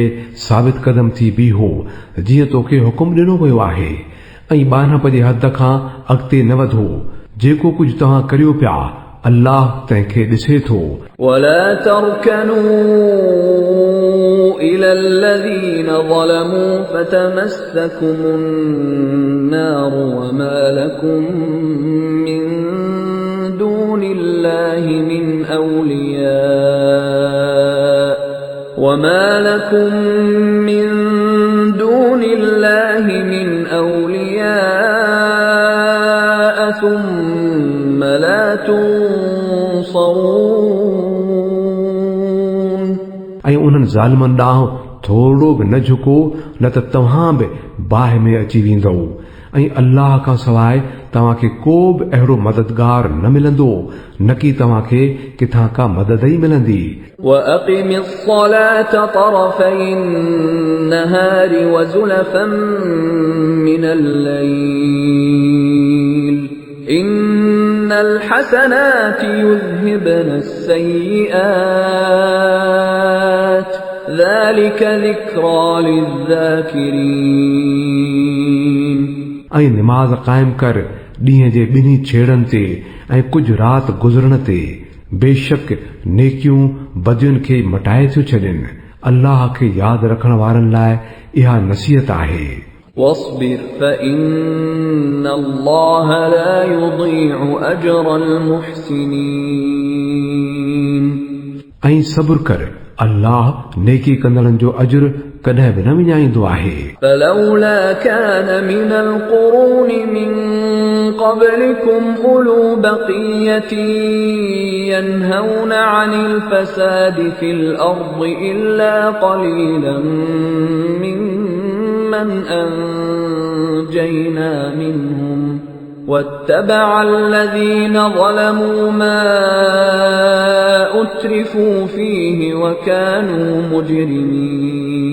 साबित कदम थी बीहो जीअं तोखे हुकुम ॾिनो वियो आहे ऐं ॿानप जे हद खां अॻिते न वधो जेको कुझु तव्हां करियो पिया अल्लाह तंहिंखे ॾिसे थो ولا تركنوا إلى الذين ظلموا فتمسكم النار وما لكم من دون الله من أولياء ثم لا تنصرون ऐं उन्हनि ज़ालिमनि ॾांहुं थोरो बि न झुको न त तव्हां बि बाहि में अची वेंदव ऐं अल्लाह खां सवाइ तव्हांखे को बि अहिड़ो मददगार न मिलंदो न कि तव्हांखे किथां का मदद ई मिलंदी وَأَقِمِ الصَّلَاةَ طَرَفَيِ النَّهَارِ وَزُلَفًا مِّنَ اللَّيْلِ إِنَّ الْحَسَنَاتِ يُذْهِبْنَ السَّيِّئَاتِ ذَلِكَ ذِكْرَى لِلذَّاكِرِينَ ऐं निमाज़ क़ाइम कर ॾींहं जे ॿिन्ही छेड़नि ते ऐं कुझु राति गुज़रण ते बेशक नेकियूं बदियुनि खे मटाए थियूं छॾनि अल्लाह खे यादि रखण वारनि लाइ इहा नसीहत आहे واصبر فإن الله لا يضيع أجر المحسنين ऐं सब्र कर अल्लाह नेकी कंदड़नि जो अजुर कॾहिं बि न विञाईंदो आहे فلولا كان من القرون من قبلكم أولو بقية ينهون عن الفساد في الأرض إلا قليلا ممن أنجينا منهم واتبع الذين ظلموا ما أترفوا فيه وكانوا مجرمين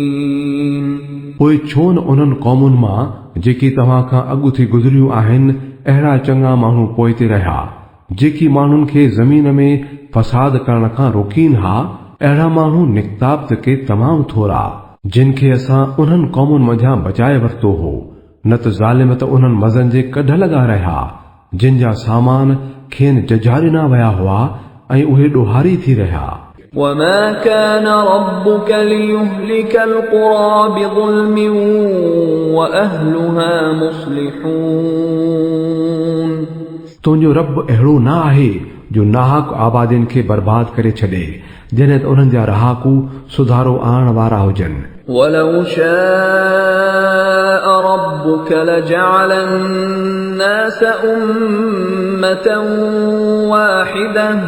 पोइ छो न उन्हनि क़ौमुनि मां जेकी तव्हां खां अॻु थी गुज़रियूं आहिनि अहिड़ा चङा माण्हू पोइते रहिया जेकी माण्हुनि खे ज़मीन में फसाद करण खां रोकीनि हा अहिड़ा माण्हू निकताब के तमामु थोरा जिन खे असां उन्हनि क़ौमुनि मंझां बचाए वरितो हो न त ज़ालिम त उन्हनि मज़नि जे कढ लॻा रहिया जिन जा सामान खेनि जजारिना विया हुआ ऐं उहे ॾोहारी थी रहिया وما كان ربك ليهلك القرى بظلم وأهلها مصلحون तुंहिंजो रब अहिड़ो न आहे जो नाहक आबादियुनि खे बर्बाद करे छॾे जॾहिं त उन्हनि जा रहाकू सुधारो आणण वारा हुजनि ولو شاء ربك لجعل الناس أمة واحدة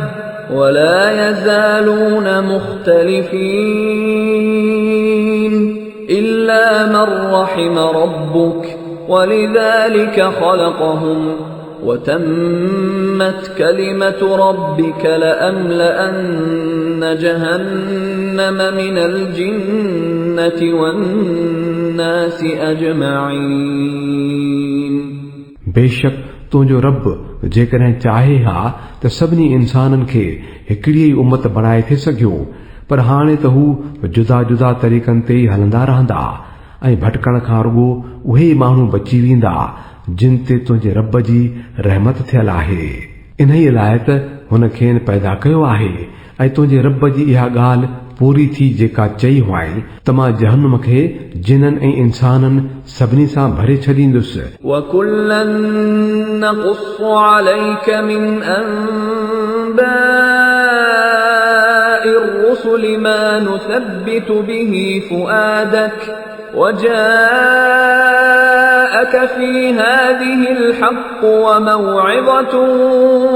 ولا يزالون مختلفين إلا من رحم ربك ولذلك خلقهم وتمت كلمة ربك لأملأن جهنم من الجنة والناس أجمعين बेशक तुंहिंजो रब जेकॾहिं चाहे हा त सभिनी इंसाननि खे हिकिड़ी ई उम्मत बणाए थे सघियो, पर हाणे त हू जुदा जुदा तरीक़नि ते ई हलंदा रहंदा ऐं भटकण खां रुॻो उहे ई माण्हू बची वेंदा जिन ते तुंहिंजे रब जी रहमत थियल आहे। इन्हीअ लाइ त हुन खेनि पैदा कयो आहे ऐं तुंहिंजे रब जी इहा ॻाल्हि पूरी थी जेका चई हुआई त मां जहन्नम खे जिननि ऐं इंसाननि सभिनी सां भरे छॾींदुसि। وَكُلًّا نَّقُصُّ عَلَيْكَ مِنْ أَنبَاءِ الرُّسُلِ مَا نُثَبِّتُ بِهِ فُؤَادَكَ وَجَاءَكَ فِي هَٰذِهِ الْحَقُّ وَمَوْعِظَةٌ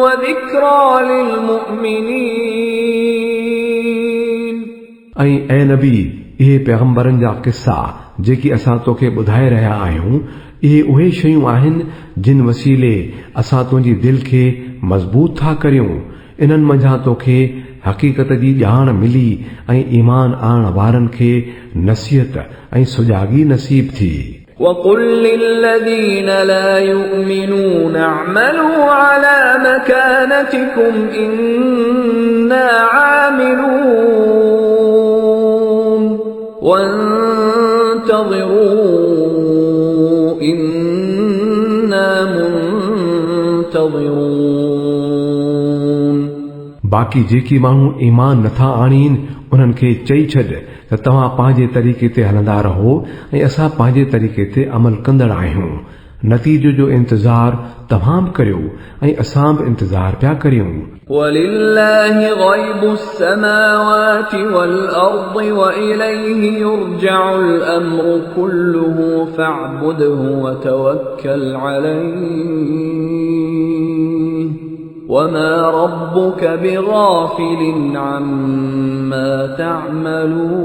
وَذِكْرَىٰ لِلْمُؤْمِنِينَ। ऐं ऐ नबी, इहे पैगंबरनि जा किस्सा जेकी असां तोखे ॿुधाए रहिया आहियूं, इहे उहे शयूं आहिनि जिन वसीले असां तुंहिंजी दिलि खे मज़बूत था करियूं। इन्हनि मंझां तोखे हक़ीक़त जी ॼाण मिली ऐं ईमान आणण वारनि खे नसीहत ऐं सुजाॻी नसीब थी। وَقُل لِّلَّذِينَ لَا يُؤْمِنُونَ اعْمَلُوا عَلَىٰ مَكَانَتِكُمْ إِنَّا عَامِلُونَ وَانتَظِرُوا إِنَّا مُنتَظِرُونَ। बाक़ी जेकी माण्हू ईमान नथा आणीन उन्हनि खे चई छॾ त तव्हां पंहिंजे तरीक़े ते हलंदा रहो ऐं असां पंहिंजे तरीक़े ते अमल कंदड़ आहियूं। नतीजो जो इंतज़ार तव्हां बि करियो ऐं असां बि इंतज़ार पिया करियूं। وَلِلَّهِ غَيْبُ السَّمَاوَاتِ وَالْأَرْضِ وَإِلَيْهِ يُرْجَعُ الْأَمْرُ كُلُّهُ فَاعْبُدْهُ وَتَوَكَّلْ عَلَيْهِ وَمَا رَبُّكَ بِغَافِلٍ عَمَّا تَعْمَلُونَ।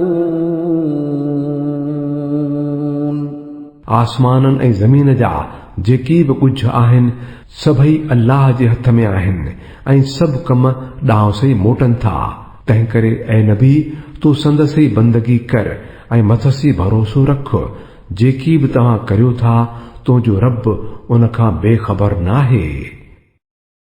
आसमाननि ऐं ज़मीन जा जेकी बि कुझु आहिनि सभई अल्लाह जे हथ में आहिनि ऐं सभु कम ॾांहुं सही मोटनि था। तंहिं करे ऐ नबी, तूं संदसि बंदगी कर ऐं मथसी भरोसो रख। जेकी बि तव्हां करियो था तुंहिंजो रब उन खां बेख़बर नाहे।